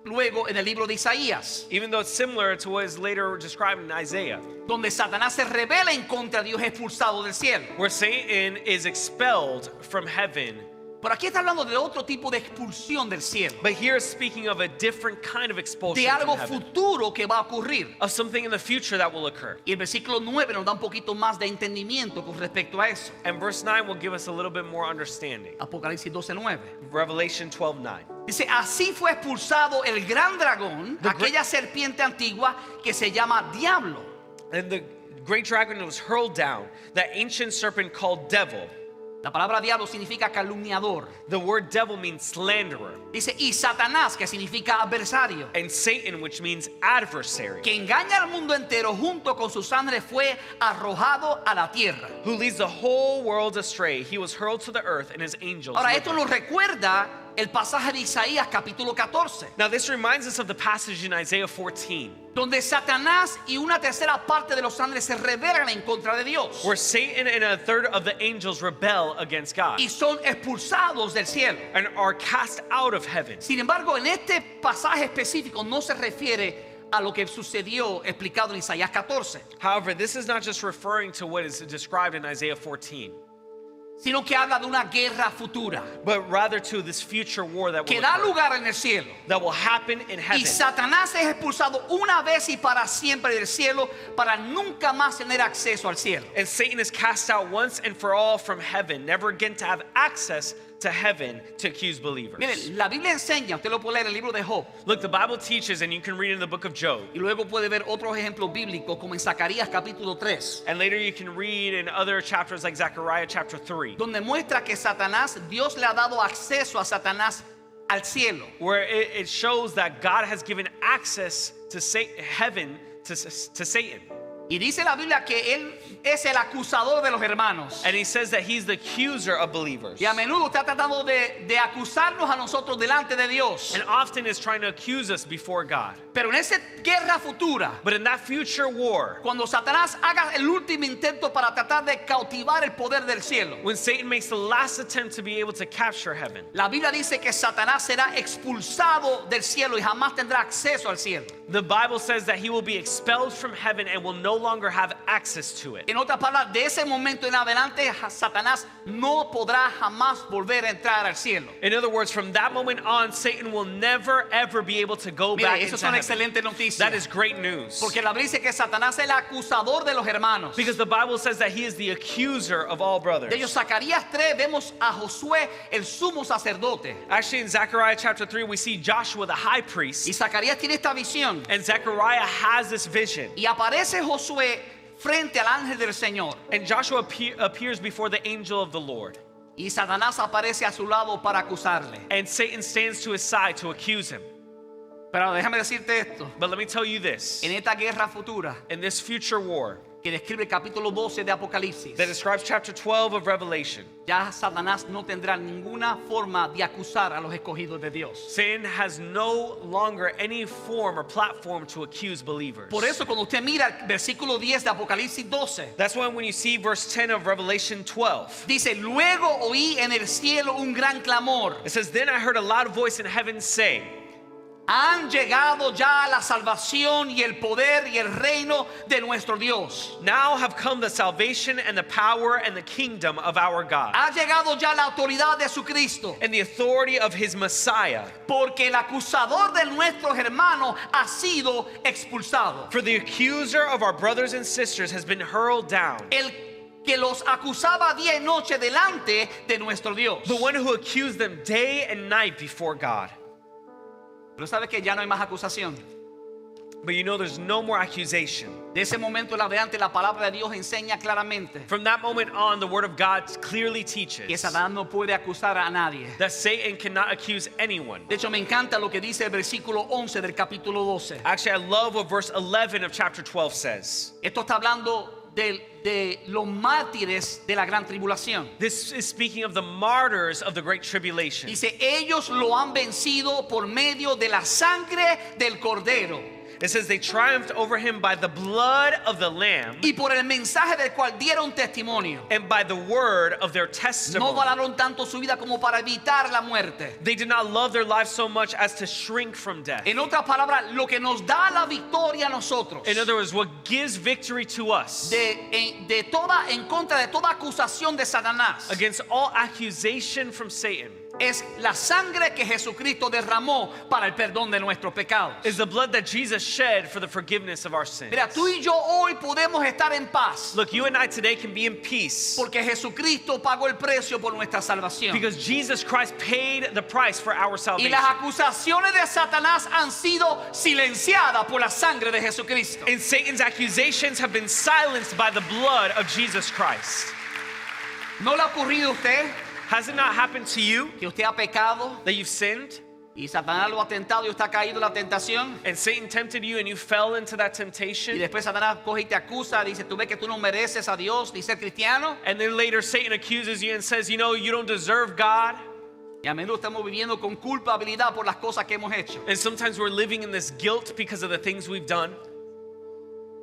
luego en el libro de Isaías, even though it's similar to what is later described in Isaiah, donde Satanás se rebela en contra de Dios, expulsado del cielo. where Satan is expelled from heaven. Pero aquí está hablando de otro tipo de expulsión del cielo, But here is speaking of a different kind of expulsion de algo from heaven, futuro que va a ocurrir. of something in the future that will occur. Y el versículo 9 nos da un poquito más de entendimiento con respecto a eso. And verse 9 will give us a little bit more understanding. Apocalipsis 12:9. Revelation 12:9. Dice, así fue expulsado el gran dragón, aquella serpiente antigua que se llama Diablo. And the great dragon was hurled down, that ancient serpent called devil. La palabra diablo significa calumniador. The word devil means slanderer. Dice, y Satanás, que significa adversario, And Satan, which means adversary, que engaña al mundo entero junto con sus ángeles, fue arrojado a la tierra. who leads the whole world astray. He was hurled to the earth, and his angels. Ahora, with esto him. nos recuerda el pasaje de Isaías capítulo 14, Now, this reminds us of the passage in Isaiah 14, donde Satanás y una tercera parte de los ángeles se rebelan en contra de Dios where Satan and a third of the angels rebel against God y son expulsados del cielo. and are cast out of heaven. Sin embargo, en este pasaje específico no se refiere a lo que sucedió explicado en Isaías 14. However, this is not just referring to what is described in Isaiah 14. sino que habla de una guerra futura but rather to this future war that que will, da occur, lugar en el cielo. that will happen in Y heaven. Satanás es expulsado una vez y para siempre del cielo para nunca más tener acceso al cielo. And Satan is cast out once and for all from heaven, never again to have access to heaven to accuse believers. Mire, la Biblia enseña, usted lo puede leer en el libro de Job, Look, the Bible teaches, and you can read in the book of Job, y luego puede ver otros ejemplos bíblicos como en Zacarías capítulo 3, and later you can read in other chapters like Zechariah chapter 3, donde muestra que Satanás, Dios le ha dado acceso a Satanás al cielo. where it shows that God has given access to heaven to Satan. Y dice la Biblia que él es el acusador de los hermanos. And he says that he's the accuser of believers. Y a menudo está tratando de acusarnos a nosotros delante de Dios. And often is trying to accuse us before God. Pero en esa guerra futura, But in that future war, cuando Satanás haga el último intento para tratar de cautivar el poder del cielo, when Satan makes the last attempt to be able to capture heaven, la Biblia dice que Satanás será expulsado del cielo y jamás tendrá acceso al cielo. the Bible says that he will be expelled from heaven and will no longer have access to it. En otras palabras, de ese momento en adelante, Satanás no podrá jamás volver a entrar al cielo. In other words, from that moment on, Satan will never ever be able to go Mire, back eso into es una heaven. excelente noticia. That is great news. Porque la Biblia dice que Satanás es el acusador de los hermanos. Because the Bible says that he is the accuser of all brothers. De hecho, Zacarías 3 vemos a Josué, el sumo sacerdote. Actually, in Zechariah chapter 3, we see Joshua, the high priest, Y Zacarías tiene esta visión. and Zechariah has this vision. Y aparece Josué frente al ángel del Señor. And Joshua appears before the angel of the Lord. Y Satanás aparece a su lado para acusarle. And Satan stands to his side to accuse him. Pero déjame decirte esto. But let me tell you this. En esta guerra futura In this future war que describe el capítulo 12 de Apocalipsis, that describes chapter 12 of Revelation, ya Satanás no tendrá ninguna forma de acusar a los escogidos de Dios. Satan has no longer any form or platform to accuse believers. Por eso cuando usted mira el versículo 10 de Apocalipsis 12, That's why when you see verse 10 of Revelation 12, dice, luego oí en el cielo un gran clamor. it says, "Then I heard a loud voice in heaven say, Han llegado ya la salvación y el poder y el reino de nuestro Dios. Now have come the salvation and the power and the kingdom of our God, Ha llegado ya la autoridad de su Cristo. and the authority of his Messiah. Porque el acusador de nuestros hermanos ha sido expulsado. For the accuser of our brothers and sisters has been hurled down. El que los acusaba día y noche delante de nuestro Dios. The one who accused them day and night before God." Pero sabe que ya no hay más acusación. But you know there's no more accusation. De ese momento en adelante la palabra de Dios enseña claramente From that moment on, the word of God clearly que teaches Satanás no puede acusar a nadie. that Satan cannot accuse anyone. De hecho, me encanta lo que dice el versículo 11 del capítulo 12. Actually, I love what verse 11 of chapter 12 says. Esto está hablando de los mártires de la gran tribulación. This is speaking of the martyrs of the great tribulation. Dice, ellos lo han vencido por medio de la sangre del cordero It says they triumphed over him by the blood of the Lamb y por el mensaje del cual dieron testimonio. and by the word of their No testimony. valoraron tanto su vida como para evitar la muerte. They did not love their lives so much as to shrink from death. En otras palabras, lo que nos da la victoria a nosotros In other words, what gives victory to us en contra de toda acusación de Satanás against all accusation from Satan es la sangre que Jesucristo derramó para el perdón de nuestros pecados. is the blood that Jesus shed for the forgiveness of our sins. Mira, tú y yo hoy podemos estar en paz Look, you and I today can be in peace porque Jesucristo pagó el precio por nuestra salvación. because Jesus Christ paid the price for our Y salvation. las acusaciones de Satanás han sido silenciadas por la sangre de Jesucristo. And Satan's accusations have been silenced by the blood of Jesus Christ. ¿No le ha ocurrido a usted Has it not happened to you que usted ha pecado that you've sinned y Satanás lo ha tentado y usted ha caído en la tentación? and Satan tempted you and you fell into that Y temptation? después Satanás coge y te acusa, dice, tú ves que tú no mereces a Dios ni ser cristiano. And then later Satan accuses you and says, you know, you don't deserve God. Y a menudo estamos viviendo con culpabilidad por las cosas que hemos hecho. And sometimes we're living in this guilt because of the things we've done.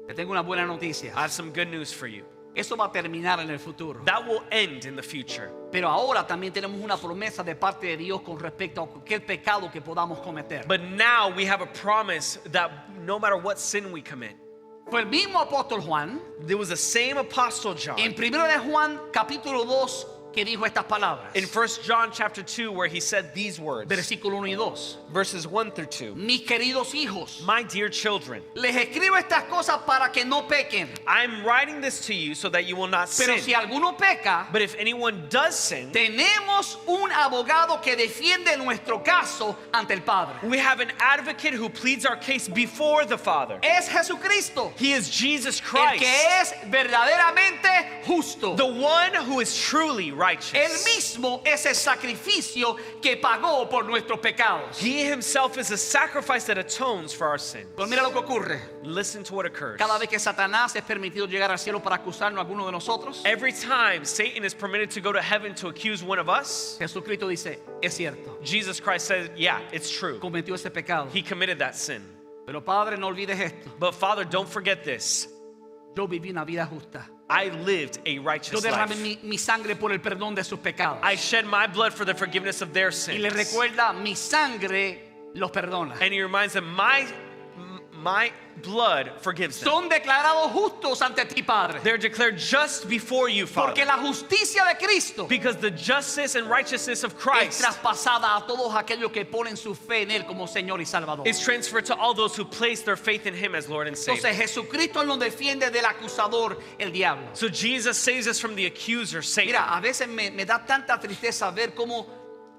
Te tengo una buena noticia. I have some good news for you. Eso va a terminar en el futuro. That will end in the future. Pero ahora también tenemos una promesa de parte de Dios con respecto a cualquier pecado que podamos cometer. But now we have a promise that no matter what sin we commit, Fue el mismo apóstol Juan there was the same apostle John en 1 de Juan capítulo 2 que dijo estas palabras. In 1 John chapter 2, where he said these words, Versículo 1 y 2. verses 1 through 2. Mis queridos hijos, My dear children, les escribo estas cosas para que no pequen. I'm writing this to you so that you will not Pero sin. si alguno peca, But if anyone does sin, tenemos un abogado que defiende nuestro caso ante el Padre. we have an advocate who pleads our case before the Father. Es Jesucristo, He is Jesus el Christ, que es verdaderamente justo. the one who is truly Él righteous. mismo es el sacrificio que pagó por nuestros pecados. He himself is a sacrifice that atones for our sin. Pero mira lo que ocurre. Listen to what occurs. Cada vez que Satanás es permitido llegar al cielo para acusarnos a alguno de nosotros, Every time Satan is permitted to go to heaven to accuse one of us, Jesucristo dice, es cierto, Jesus Christ says, yeah, it's true. cometió ese pecado. He committed that sin. Pero Padre, no olvides esto. But Father, don't forget this. Yo viví una vida justa. I lived a Yo righteous derramé life. mi sangre por el perdón de sus pecados. I shed my blood for the forgiveness of their Y le sins. recuerda, mi sangre los perdona. And he reminds them, my blood forgives them. Son declarados justos ante ti, Padre. They're declared just before you, Porque Father. la justicia de Cristo Because the justice and righteousness of es Christ traspasada a todos aquellos que ponen su fe en Él como Señor y Salvador. is transferred to all those who place their faith in him as Lord and Savior. Entonces Jesucristo nos defiende del acusador, el diablo. So Jesus saves us from the accuser, Satan. Mira, a veces me da tanta tristeza ver cómo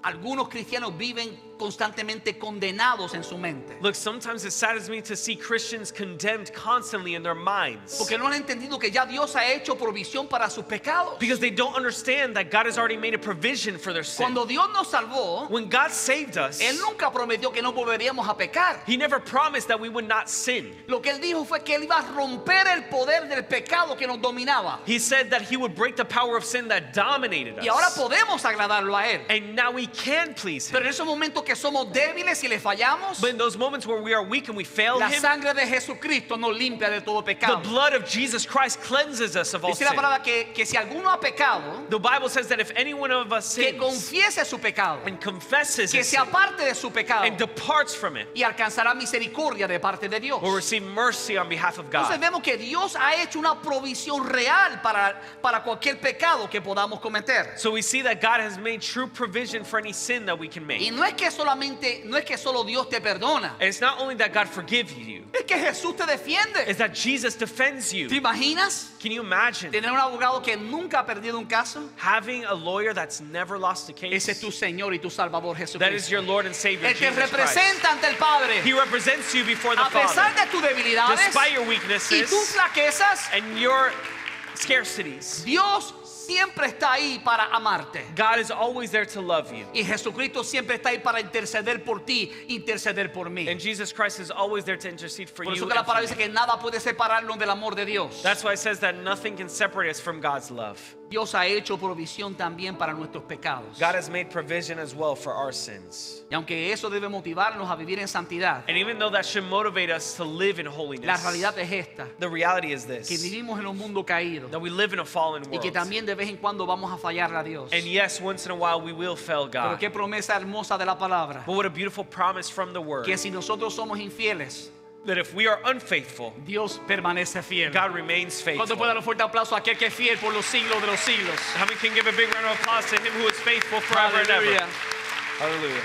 algunos cristianos viven constantemente condenados en su mente. Look, sometimes it saddens me to see Christians condemned constantly in their minds. Porque no han entendido que ya Dios ha hecho provisión para sus pecados. Because they don't understand that God has already made a provision for their sin. Cuando Dios nos salvó, When God saved us, Él nunca prometió que no volveríamos a pecar. He never promised that we would not sin. Lo que Él dijo fue que Él iba a romper el poder del pecado que nos dominaba. He said that He would break the power of sin that dominated Y ahora us. podemos agradarlo a Él. And now we can please Pero Him. en esos momentos que somos débiles y le fallamos, But in those moments where we are weak and we fail la Him, sangre de Jesucristo nos limpia de todo the pecado. blood of Jesus Christ cleanses us of all Dice la sin. palabra que si alguno ha pecado, The Bible says that if any one of us que sins confiese su pecado, and confesses que his se sin aparte de su pecado and departs from it, y alcanzará misericordia de parte de Dios. will receive mercy on behalf of Entonces God. vemos que Dios ha hecho una provisión real para cualquier pecado que podamos cometer. So we see that God has made true provision for any sin that we can Y make. no es que solo Dios te perdona, And it's not only that God forgives you, es que Jesús te defiende. it's that Jesus defends ¿Te you. imaginas Can you imagine tener un abogado que nunca ha perdido un caso? having a lawyer that's never lost a Ese es case? tu Señor y tu Salvador That is Jesucristo. your Lord and Savior, El que Jesus Christ. representa ante el Padre. He represents you before the A pesar Father. de tus debilidades Despite your y weaknesses tus flaquezas, and your scarcities, Dios siempre está ahí para amarte. God is always there to love you. Y Jesucristo siempre está ahí para interceder por ti, interceder por mí. And Jesus Christ is always there to intercede for Por you. eso que la and for palabra dice me. que nada puede separarnos del amor de Dios. That's why it says that nothing can separate us from God's love. Dios ha hecho provisión también para nuestros pecados. God has made provision as well for our sins. Y aunque eso debe motivarnos a vivir en santidad, And even though that should motivate us to live in la holiness, realidad es esta, the reality is que this, vivimos en un mundo caído that we live in a fallen y que world. también de vez en cuando vamos a fallarle a Dios. And yes, once in a while we will fail Pero God. qué promesa hermosa de la palabra, But what a beautiful promise from the Word, que si nosotros somos infieles, that if we are unfaithful, Dios permanece fiel. God remains Cuando faithful. pueda dar un fuerte aplauso a aquel que es fiel por los siglos de los siglos. How many can give a big round of applause to Him who is faithful forever and ever? Aleluya. Hallelujah.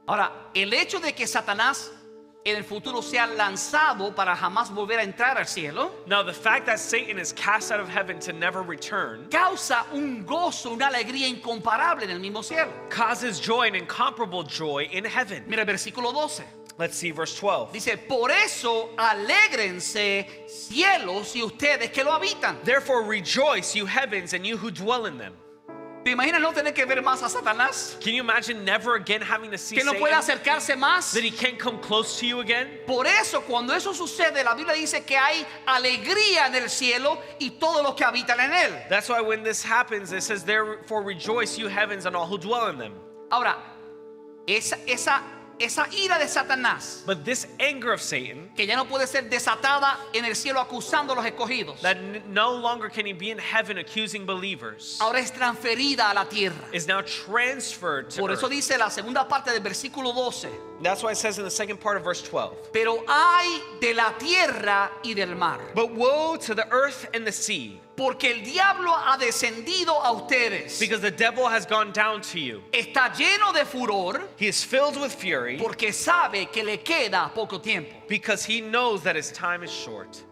Ahora, el hecho de que Satanás en el futuro sea lanzado para jamás volver a entrar al cielo, Now, the fact that Satan is cast out of heaven to never return causa un gozo, una alegría incomparable en el mismo cielo. causes joy and incomparable joy in heaven. Mira el versículo 12. Let's see verse 12. Dice, por eso alégrense cielos y ustedes que lo habitan. Therefore rejoice, you heavens, and you who dwell in them. ¿Te imaginas no tener que ver más a Satanás? Can you imagine never again having to see Que no puede Satan? acercarse más. That he can't come close to you again? Por eso cuando eso sucede, la Biblia dice que hay alegría en el cielo y todos los que habitan en él. That's why when this happens, it says, therefore rejoice, you heavens, and all who dwell in them. Ahora, esa ira de Satanás, But this anger of Satan, que ya no puede ser desatada en el cielo acusando a los escogidos, that no longer can he be in heaven accusing believers, ahora es transferida a la tierra. is now transferred to Por eso earth. dice la segunda parte del versículo 12, That's why it says in the second part of verse 12, pero hay de la tierra y del mar, but woe to the earth and the sea, Porque el diablo ha descendido a ustedes. Because the devil has gone down to you. Está lleno de furor He is filled with fury porque sabe que le queda poco tiempo. because he knows that his time is short.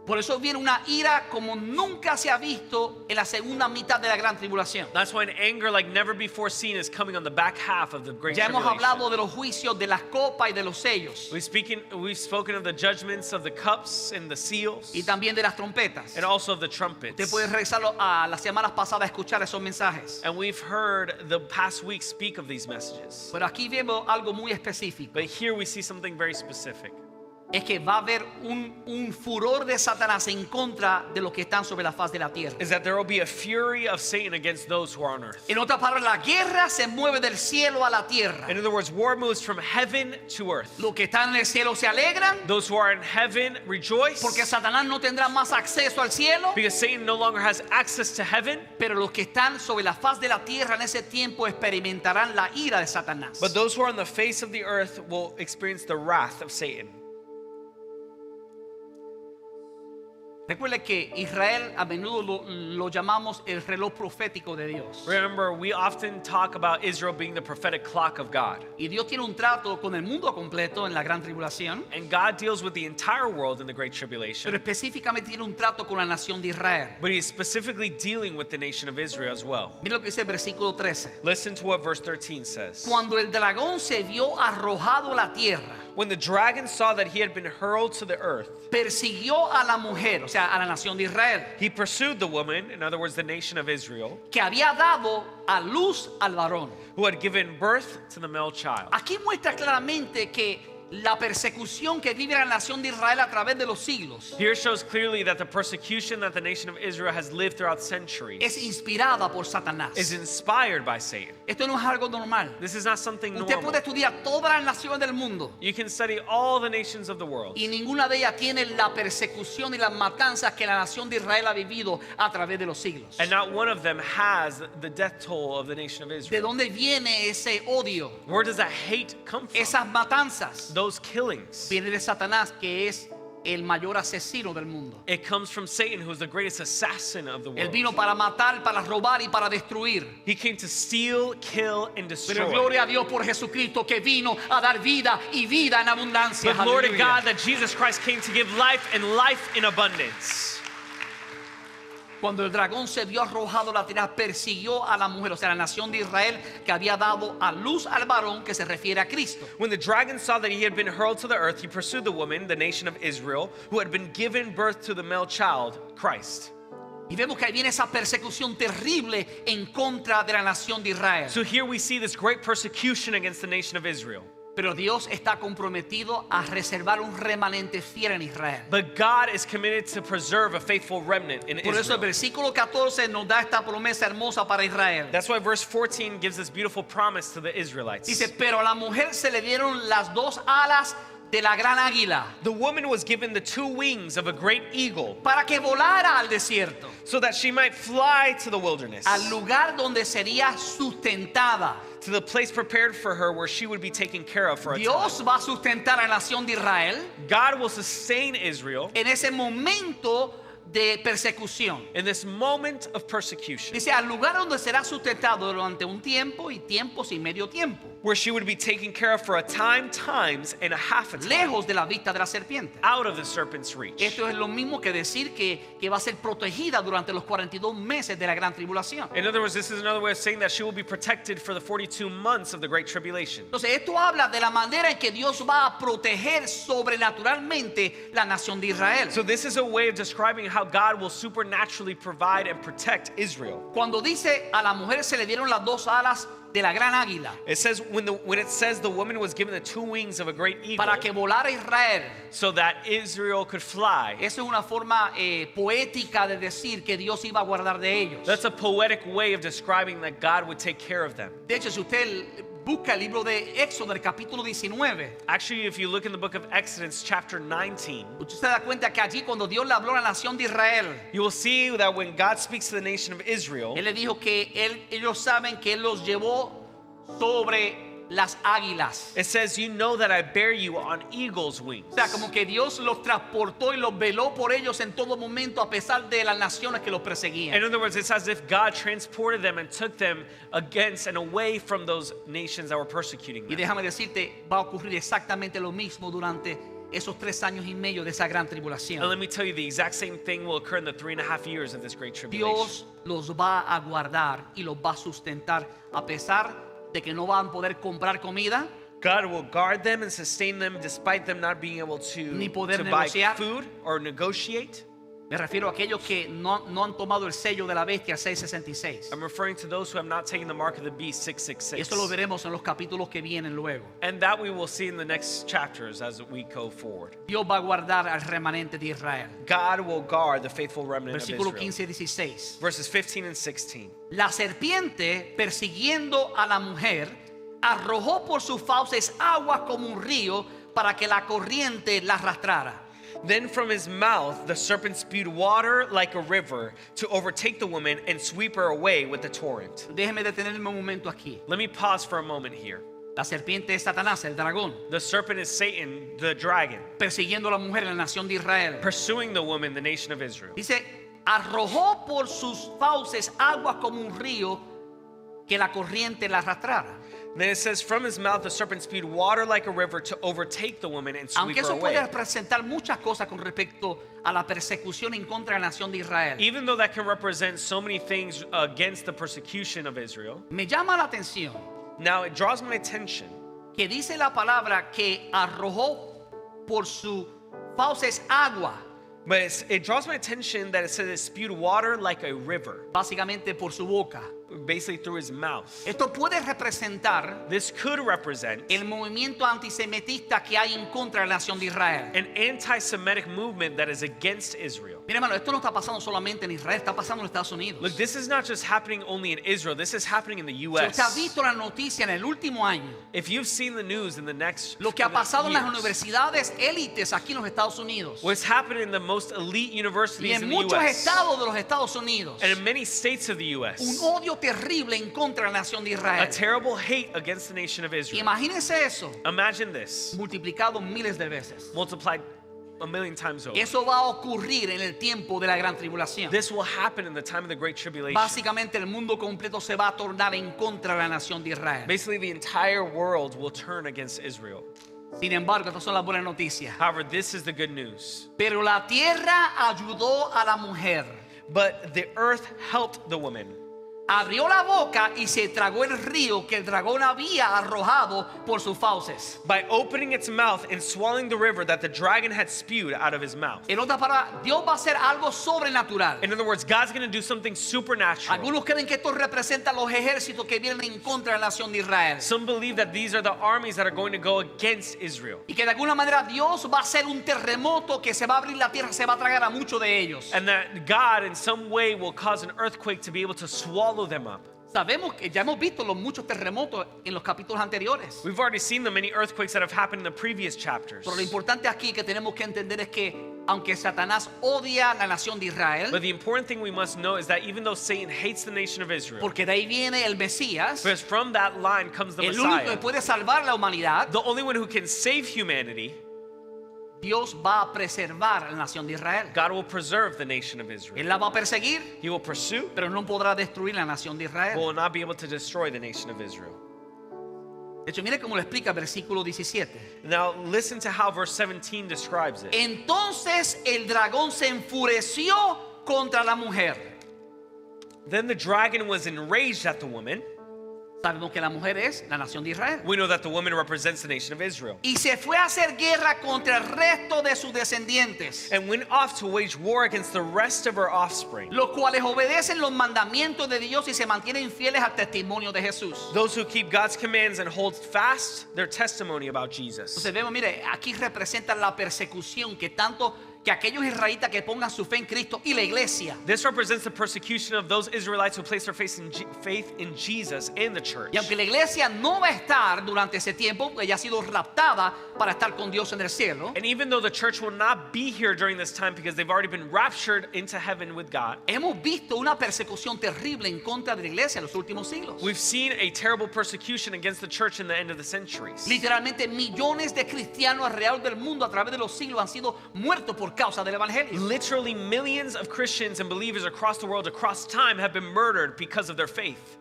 Por eso viene una ira como nunca se ha visto en la segunda mitad de la gran tribulación. That's why an anger like never before seen is coming on the back half of the great Ya hemos tribulation. hablado de los juicios, de las copas y de los sellos. We've spoken of the judgments of the cups and the seals Y también de las trompetas. and also of the trumpets. Usted puede regresarlo a las semanas pasadas a escuchar esos mensajes. And we've heard the past week speak of these messages. Pero aquí vemos algo muy específico. But here we see something very specific. Es que va a haber un furor de Satanás en contra de los que están sobre la faz de la tierra. Is that there will be a fury of Satan against those who are on earth. En otras palabras, la guerra se mueve del cielo a la tierra. In other words, war moves from heaven to earth. Los que están en el cielo se alegran Those who are in heaven rejoice porque Satanás no tendrá más acceso al cielo. because Satan no longer has access to heaven. Pero los que están sobre la faz de la tierra en ese tiempo experimentarán la ira de Satanás. But those who are on the face of the earth will experience the wrath of Satan. Recuerde que Israel a menudo lo llamamos el reloj profético de Dios. Remember, we often talk about Israel being the prophetic clock of God. Y Dios tiene un trato con el mundo completo en la gran tribulación, And God deals with the entire world in the Great pero Tribulation. específicamente tiene un trato con la nación de Israel. But He is specifically dealing with the nation of Israel as well. Mira lo que dice el versículo 13. Listen to what verse 13 says. Cuando el dragón se vio arrojado a la tierra, When the dragon saw that he had been hurled to the earth, persiguió a la mujer, o sea, a la nación de Israel, he pursued the woman, in other words, the nation of Israel, que había dado a luz al varón. who had given birth to the male child. Aquí muestra claramente que la persecución que vive la nación de Israel a través de los siglos Here shows clearly that the persecution that the nation of Israel has lived throughout centuries es inspirada por Satanás. is inspired by Satan. Esto no es algo normal. This is not something Usted normal. puede estudiar todas las naciones del mundo You can study all the nations of the world, y ninguna de ellas tiene la persecución y las matanzas que la nación de Israel ha vivido a través de los siglos. and not one of them has the death toll of the nation of ¿De Israel. dónde viene ese odio? Where does that hate come from? Esas matanzas Those killings. viene de Satanás, que es el mayor asesino del mundo. It comes from Satan, who is the greatest assassin of the Él world. vino para matar, para robar y para destruir. He came to steal, kill, and Pero destroy. gloria a Dios por Jesucristo que vino a dar vida y vida en abundancia. But glory to Aleluya. God that Jesus Christ came to give life and life in abundance. Cuando el dragón se vio arrojado a la tierra, persiguió a la mujer, o sea, la nación de Israel que había dado a luz al varón, que se refiere a Cristo. When the dragon saw that he had been hurled to the earth, he pursued the woman, the nation of Israel, who had been given birth to the male child, Christ. Y vemos que ahí viene esa persecución terrible en contra de la nación de Israel. So here we see this great persecution against the nation of Israel. Pero Dios está comprometido a reservar un remanente fiel en Israel. But God is committed to preserve a faithful remnant in Por eso el Israel. versículo 14 nos da esta promesa hermosa para Israel. That's why verse 14 gives this beautiful promise to the Israelites. Dice, pero a la mujer se le dieron las dos alas de la gran águila The woman was given the two wings of a great eagle para que volara al desierto, so that she might fly to the wilderness, al lugar donde sería sustentada. to the place prepared for her where she would be taken care of for a time. Dios va a sustentar a la nación de Israel God will sustain Israel en ese momento de persecución. in this moment of persecution, Dice, al lugar donde será sustentado durante un tiempo y tiempos y medio tiempo, where she would be taken care of for a time, times, and a half a time, lejos de la vista de la serpiente. out of the serpent's reach. Esto es lo mismo que decir que va a ser protegida durante los 42 meses de la gran tribulación. In other words, this is another way of saying that she will be protected for the 42 months of the Great Tribulation. Entonces esto habla de la manera en que Dios va a proteger sobrenaturalmente la nación de Israel. So this is a way of describing how God will supernaturally provide and protect Israel. Cuando dice a la mujer se le dieron las dos alas de la gran águila It says when it says the woman was given the two wings of a great eagle para que volara Israel, so that Israel could fly. eso es una forma poética de decir que Dios iba a guardar de ellos. That's a poetic way of describing that God would take care of them. De hecho, si usted busca el libro de Éxodo, el capítulo 19, Actually, if you look in the book of Exodus chapter 19, usted se da cuenta que allí cuando Dios le habló a la nación de Israel, you will see that when God speaks to the nation of Israel, Él le dijo que ellos saben que Él los llevó sobre las águilas. It says, you know that I bear you on eagle's wings. O sea, como que Dios los transportó y los veló por ellos en todo momento a pesar de las naciones que los perseguían. In other words, it's as if God transported them and took them against and away from those nations that were persecuting Y them. déjame decirte, va a ocurrir exactamente lo mismo durante esos 3 años y medio de esa gran And tribulación. let me tell you, the exact same thing will occur in the 3.5 years of this great tribulation. Dios los va a guardar y los va a sustentar a pesar de que no van a poder comprar comida, God will guard them and sustain them despite them not being able Ni poder to buy negociar. food or negotiate. me refiero a aquellos que no han tomado el sello de la bestia 666. I'm referring to those who have not taken the mark of the beast, 666. Eso lo veremos en los capítulos que vienen luego. And that we will see in the next chapters as we go forward. Dios va a guardar al remanente de Israel. God will guard the faithful remnant of Versículo Israel. 15 y 16. Verses 15 and 16. La serpiente, persiguiendo a la mujer, arrojó por sus fauces aguas como un río para que la corriente la arrastrara. Then from his mouth the serpent spewed water like a river to overtake the woman and sweep her away with the torrent. Déjeme detenerme un momento aquí. Let me pause for a moment here. La serpiente es Satanás, el dragón, The serpent is Satan, the dragon, persiguiendo a la mujer en la nación de Israel. pursuing the woman, the nation of Israel. Dice, arrojó por sus fauces aguas como un río que la corriente la arrastrara. Then it says, from his mouth the serpent spewed water like a river to overtake the woman and sweep Aunque her eso puede away. representar muchas cosas con respecto a la persecución en contra de la nación de Israel, Even though that can represent so many things against the persecution of Israel, me llama la atención now it draws my attention que dice la palabra que arrojó por sus fauces agua, but it draws my attention that it says it spewed water like a river, básicamente por su boca. basically through his mouth. Esto puede representar This could represent el movimiento antisemitista que hay en contra de la nación de Israel. an anti-Semitic movement that is against Israel. Mira, hermano, esto no está pasando solamente en Israel, está pasando en Estados Unidos. Look, this is not just happening only in Israel, this is happening in the Si US. usted ha visto la noticia en el último año, If you've seen the news in the next lo que ha pasado en las years, universidades élites aquí en los Estados Unidos what's happening in the most elite y universities en in the muchos US estados de los Estados Unidos, and in many states of the un US, odio terrible en contra de la nación de a Israel. terrible hate against the nation of Israel. Imagínense eso Imagine this, multiplicado miles de veces. multiplied a million times over. Eso va a ocurrir en el tiempo de la gran tribulación. This will happen in the time of the Great Tribulation. Básicamente el mundo completo se va a tornar en contra de la nación de Israel. Basically, the entire world will turn against Israel. Sin embargo, estas son las buenas noticias. However, this is the good news. Pero la tierra ayudó a la mujer. But the earth helped the woman. Abrió la boca y se tragó el río que el dragón había arrojado por sus fauces. By opening its mouth and swallowing the river that the dragon had spewed out of his mouth. En otras palabras, Dios va a hacer algo sobrenatural. In other words, God's going to do something supernatural. Algunos creen que esto representa los ejércitos que vienen en contra de la nación de Israel. Some believe that these are the armies that are going to go against Israel. Y que de alguna manera Dios va a hacer un terremoto que se va a abrir la tierra, se va a tragar a muchos de ellos. And that God in some way will cause an earthquake to be able to swallow them up. Sabemos que ya hemos visto los muchos terremotos en los capítulos anteriores. We've already seen the many earthquakes that have happened in the previous chapters. Pero lo importante aquí que tenemos que entender es que aunque Satanás odia a la nación de Israel, But the important thing we must know is that even though Satan hates the nation of Israel, porque de ahí viene el Mesías, because from that line comes the el único que Messiah, puede salvar la humanidad, the only one who can save humanity, Dios va a preservar a la nación de Israel. God will preserve the nation of Él Israel. la va a perseguir, He will pursue, pero no podrá destruir la nación de but Israel. will not be able to destroy the nation of Israel. De hecho, mire cómo lo explica el versículo 17. Now listen to how verse 17 describes it. Entonces el dragón se enfureció contra la mujer. Then the dragon was enraged at the woman. Sabemos que la mujer es la nación de Israel. We know that the woman represents the nation of Israel. Y se fue a hacer guerra contra el resto de sus descendientes, And went off to wage war against the rest of her offspring, los cuales obedecen los mandamientos de Dios y se mantienen fieles al testimonio de Jesús. those who keep God's commands and hold fast their testimony about Jesus. Entonces vemos, mire, aquí representa la persecución que tanto que aquellos israelitas que pongan su fe en Cristo y la iglesia. This represents the persecution of those Israelites who place their faith in Jesus and the church. Y aunque la iglesia no va a estar durante ese tiempo, porque ella ha sido raptada para estar con Dios en el cielo, And even though the church will not be here during this time because they've already been raptured into heaven with God, hemos visto una persecución terrible en contra de la iglesia en los últimos siglos. we've seen a terrible persecution against the church in the end of the centuries. Literalmente millones de cristianos alrededor del mundo a través de los siglos han sido muertos por causa del evangelio. Literally millions of Christians and believers across the world, across time, have been murdered because of their faith.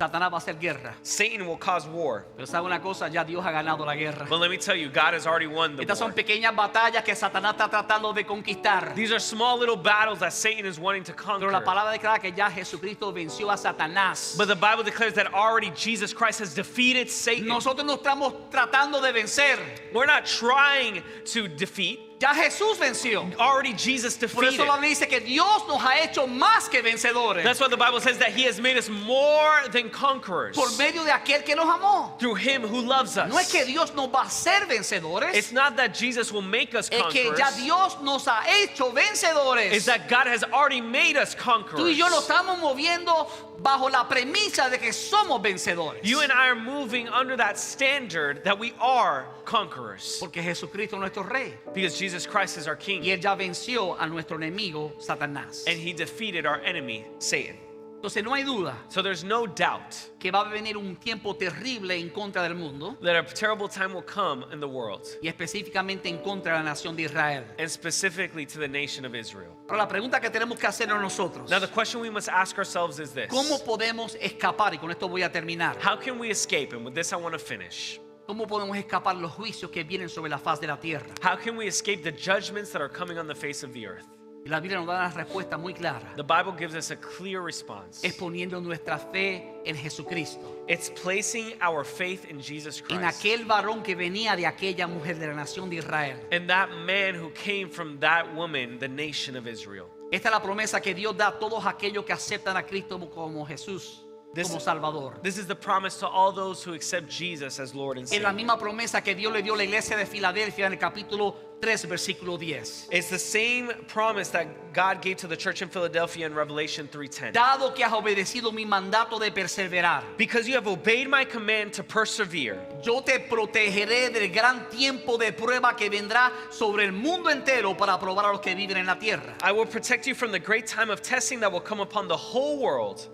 Satanás va a hacer guerra. Satan will cause war. Pero sabe una cosa, ya Dios ha ganado la guerra. But let me tell you, God has already won the Estas son war. pequeñas batallas que Satanás está tratando de conquistar. These are small little battles that Satan is wanting to Pero la conquer. palabra declara que ya Jesucristo venció a Satanás. But the Bible declares that already Jesus Christ has defeated Satan. Nosotros no estamos tratando de vencer. We're not trying to defeat. Ya Jesús venció. Already Jesus Por defeated. eso la Biblia dice que Dios nos ha hecho más que vencedores. That's why the Bible says that He has made us more than conquerors Por medio de aquel que nos amó. through Him who loves us. No es que Dios nos va a hacer vencedores. It's not that Jesus will make us Es que conquerors. ya Dios nos ha hecho vencedores. It's that God has already made us conquerors. Tú y yo nos estamos moviendo bajo la premisa de que somos vencedores. You and I are moving under that standard that we are conquerors. Porque Jesucristo es nuestro rey. Because Jesus Christ is our King. Y Él ya venció a nuestro enemigo Satanás. And He defeated our enemy, Satan. Entonces no hay duda So there's no doubt que va a venir un tiempo terrible en contra del mundo that a terrible time will come in the world, y específicamente en contra de la nación de Israel. and specifically to the nation of Israel. Pero la pregunta que tenemos que hacernos nosotros, Now the question we must ask ourselves is this: ¿cómo podemos escapar? Y con esto voy a terminar. how can we escape? And with this I want to finish. ¿Cómo podemos escapar los juicios que vienen sobre la faz de la tierra? How can we escape the judgments that are coming on the face of the earth? Y la Biblia nos da una respuesta muy clara. The Bible gives us a clear response. Es poniendo nuestra fe en Jesucristo, It's placing our faith in Jesus en Christ, aquel varón que venía de aquella mujer de la nación de Israel. and that man who came from that woman, the nation of Israel. Esta es la promesa que Dios da a todos aquellos que aceptan a Cristo como Jesús, como Salvador. This is the promise to all those who accept Jesus as Lord and Es la Savior. misma promesa que Dios le dio a la iglesia de Filadelfia en el capítulo 3, versículo 10. It's the same promise that God gave to the church in Philadelphia in Revelation 3:10. Dado que has obedecido mi mandato de perseverar, Because you have obeyed my command to persevere, yo te protegeré del gran tiempo de prueba que vendrá sobre el mundo entero para probar a los que viven en la tierra. I will protect you from the great time of testing that will come upon the whole world.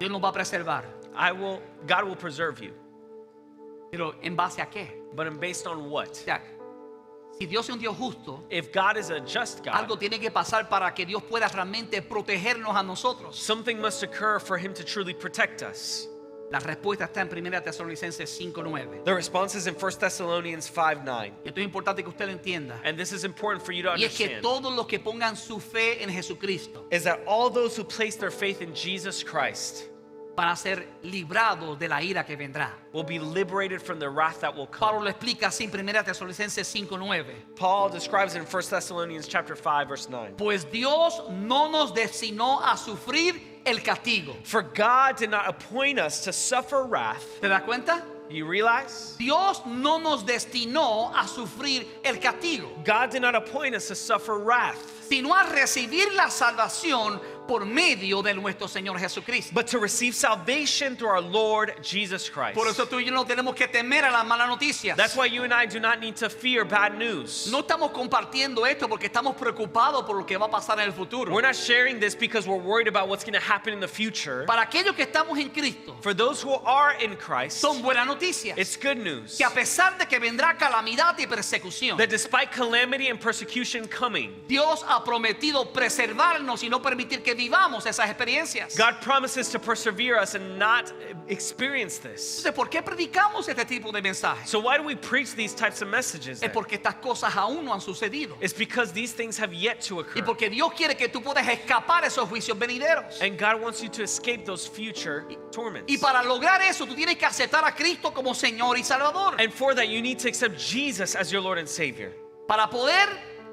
Dios nos va a preservar. God will preserve you. Pero ¿en base a qué? But based on what? O sea, si Dios es un Dios justo, If God is a just God, algo tiene que pasar para que Dios pueda realmente protegernos a nosotros. something must occur for him to truly protect us. La respuesta está en 1 Tesalonicenses 5:9. The response is in 1 Thessalonians 5:9. Y esto es importante que usted lo entienda. And this is important for you to Y es que understand. todos los que pongan su fe en Jesucristo Is that all those who place their faith in Jesus Christ van a ser librados de la ira que vendrá. will be liberated from the wrath that will come. Pablo lo explica así en 1 Tesalonicenses 5:9. Paul describes it in 1 Thessalonians chapter 5 verse 9. Pues Dios no nos destinó a sufrir el castigo. For God did not appoint us to suffer wrath. ¿Te das cuenta? You realize? Dios no nos destinó a sufrir el castigo, God did not appoint us to suffer wrath, sino a recibir la salvación por medio de nuestro Señor Jesucristo. but to receive salvation through our Lord Jesus Christ. Por eso tú y yo no tenemos que temer a las malas noticias. That's why you and I do not need to fear bad news. No estamos compartiendo esto porque estamos preocupados por lo que va a pasar en el futuro. We're not sharing this because we're worried about what's going to happen in the future. Para aquellos que estamos en Cristo, For those who are in Christ, son buenas noticias. it's good news Que a pesar de que vendrá calamidad y persecución, that despite calamity and persecution coming, Dios ha prometido preservarnos y no permitir que vivamos esas experiencias. God promises to persevere us and not experience this. Entonces, ¿por qué predicamos este tipo de mensajes? So why do we preach these types of messages Es then? porque estas cosas aún no han sucedido. It's because these things have yet to Y occur. porque Dios quiere que tú puedas escapar esos juicios venideros. And God wants you to escape those future torments. Y para lograr eso, tú tienes que aceptar a Cristo como Señor y Salvador. And for that, you need to accept Jesus as your Lord and Savior. Para poder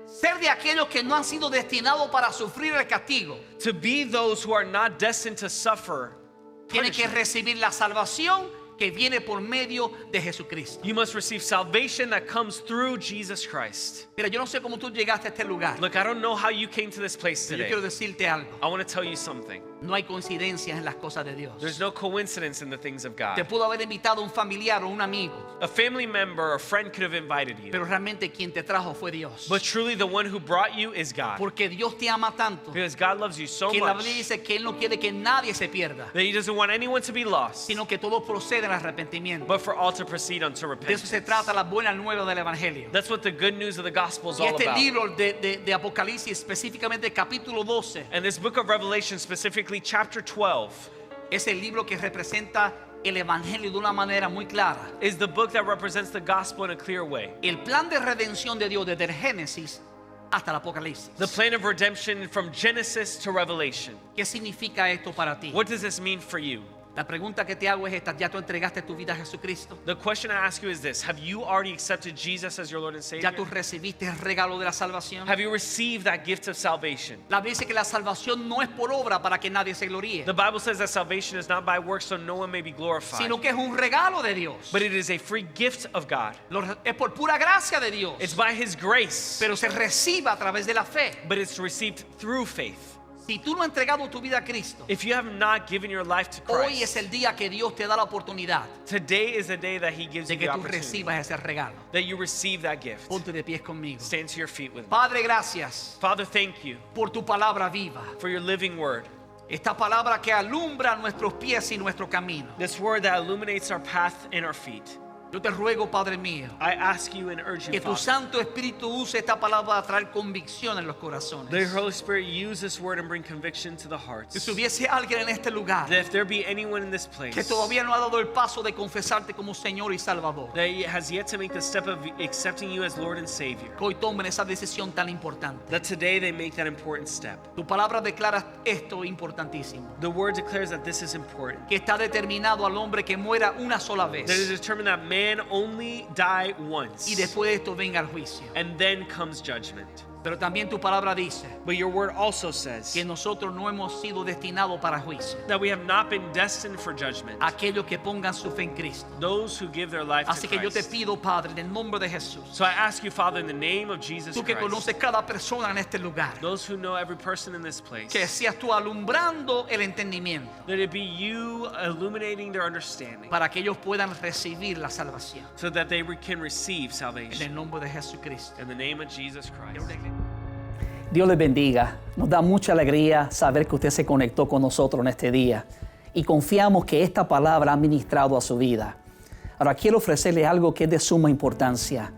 ser de aquellos que no han sido destinados para sufrir el castigo, To be those who are not destined to suffer tienes que punishment. recibir la salvación que viene por medio de Jesucristo. You must receive salvation that comes through Jesus Christ. Mira, yo no sé cómo tú llegaste a este lugar. Look, I don't know how you came to this place Pero yo today. quiero decirte algo. I want to tell you something. No hay coincidencias en las cosas de Dios. There's no coincidence in the things of Te God. pudo haber invitado un familiar o un amigo, A family member or a friend could have invited you. pero realmente quien te trajo fue Dios. But truly the one who brought you is God. Porque Dios te ama tanto Because God loves you so que la much Biblia dice que Él no quiere que nadie se pierda, that He doesn't want anyone to be lost, sino que todos proceden al arrepentimiento. but for all to proceed unto De eso se repentance. trata la buena nueva del Evangelio. That's what the good news of the gospel is Y all este about. libro de Apocalipsis, específicamente capítulo 12, And this book of Revelation, specifically chapter 12, es el libro que representa el Evangelio de una manera muy clara. is the book that represents the gospel in a clear way. El plan de redención de Dios desde el Génesis hasta el Apocalipsis. The plan of redemption from Genesis to Revelation. ¿Qué significa esto para ti? What does this mean for you? La pregunta que te hago es esta: ¿ya tú entregaste tu vida a Jesucristo? The question I ask you is this: have you already accepted Jesus as your Lord and ¿Ya tú Savior? recibiste el regalo de la salvación? Have you received that gift of salvation? La Biblia dice que la salvación no es por obra para que nadie se gloríe, The Bible says that salvation is not by works so no one may be glorified, sino que es un regalo de Dios. but it is a free gift of God. Es por pura gracia de Dios, It's by His grace, pero se recibe a través de la fe. but it's received through faith. Si tú no has entregado tu vida a Cristo, If you have not given your life to hoy es Christ, el día que Dios te da la oportunidad today is the day that He gives de you que the tú opportunity, recibas ese regalo. that you receive that gift. Ponte de pies conmigo. Stand to your feet with me. Padre, gracias Father, thank you por tu palabra viva. for your living word. Esta palabra que alumbra nuestros pies y nuestro camino. This word that illuminates our path and our feet. Yo te ruego, Padre mío, I ask you and urge you, que tu Father, Santo Espíritu use esta palabra para traer convicción en los that corazones. your Holy Spirit use this word and bring conviction to the Que hearts. si hubiese alguien en este lugar That if there be anyone in this place que todavía no ha dado el paso de confesarte como Señor y Salvador, that has yet to make the step of accepting you as Lord and Savior, que hoy tomen esa decisión tan importante. that today they make that important step. Tu palabra declara esto importantísimo, The word declares that this is important. que está determinado al hombre que muera una sola That it is vez determined that man only die once, y después de esto venga el juicio. and then comes judgment. Pero también tu palabra dice But your word also says que nosotros no hemos sido destinados para juicio. that we have not been destined for judgment. Aquellos que pongan su fe en Cristo. Those who give their life Así to que yo te Christ. pido, Padre, en el nombre de Jesús, So I ask you, Father, in the name of Jesus tú que Christ, conoces cada persona en este lugar, those who know every person in this place, que seas tú alumbrando el entendimiento that it be you illuminating their understanding para que ellos puedan recibir la salvación. so that they can receive En salvation. el nombre de Jesucristo. In the name of Jesus Christ. Dios les bendiga. Nos da mucha alegría saber que usted se conectó con nosotros en este día y confiamos que esta palabra ha ministrado a su vida. Ahora quiero ofrecerle algo que es de suma importancia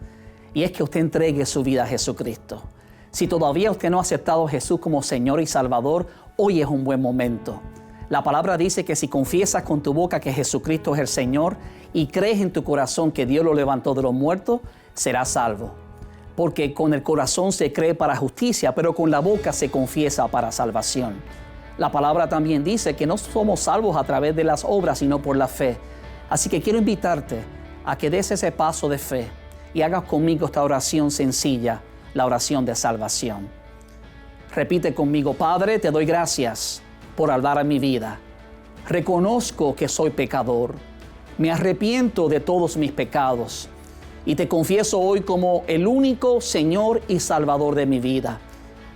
y es que usted entregue su vida a Jesucristo. Si todavía usted no ha aceptado a Jesús como Señor y Salvador, hoy es un buen momento. La palabra dice que si confiesas con tu boca que Jesucristo es el Señor y crees en tu corazón que Dios lo levantó de los muertos, serás salvo. Porque con el corazón se cree para justicia, pero con la boca se confiesa para salvación. La palabra también dice que no somos salvos a través de las obras, sino por la fe. Así que quiero invitarte a que des ese paso de fe y hagas conmigo esta oración sencilla, la oración de salvación. Repite conmigo: Padre, te doy gracias por hablar a mi vida. Reconozco que soy pecador. Me arrepiento de todos mis pecados. Y te confieso hoy como el único Señor y Salvador de mi vida.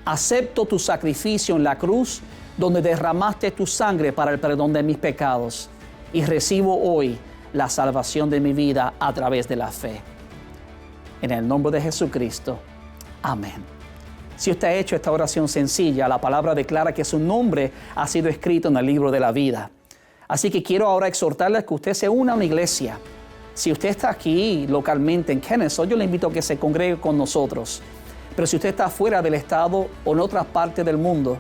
Acepto tu sacrificio en la cruz, donde derramaste tu sangre para el perdón de mis pecados. Y recibo hoy la salvación de mi vida a través de la fe. En el nombre de Jesucristo. Amén. Si usted ha hecho esta oración sencilla, la palabra declara que su nombre ha sido escrito en el libro de la vida. Así que quiero ahora exhortarle a que usted se una a una iglesia. Si usted está aquí localmente en Kennesaw, yo le invito a que se congregue con nosotros. Pero si usted está fuera del estado o en otras partes del mundo,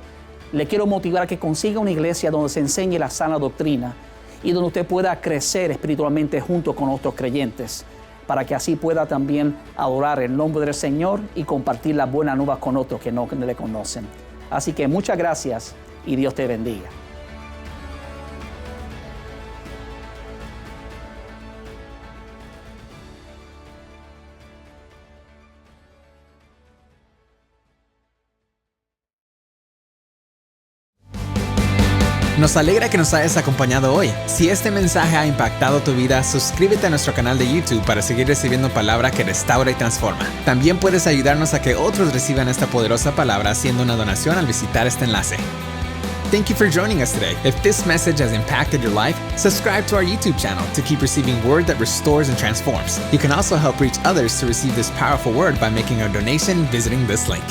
le quiero motivar a que consiga una iglesia donde se enseñe la sana doctrina y donde usted pueda crecer espiritualmente junto con otros creyentes, para que así pueda también adorar el nombre del Señor y compartir las buenas nuevas con otros que no le conocen. Así que muchas gracias y Dios te bendiga. Nos alegra que nos hayas acompañado hoy. Si este mensaje ha impactado tu vida, suscríbete a nuestro canal de YouTube para seguir recibiendo palabra que restaura y transforma. También puedes ayudarnos a que otros reciban esta poderosa palabra haciendo una donación al visitar este enlace. Thank you for joining us today. If this message has impacted your life, subscribe to our YouTube channel to keep receiving word that restores and transforms. You can also help reach others to receive this powerful word by making a donation visiting this link.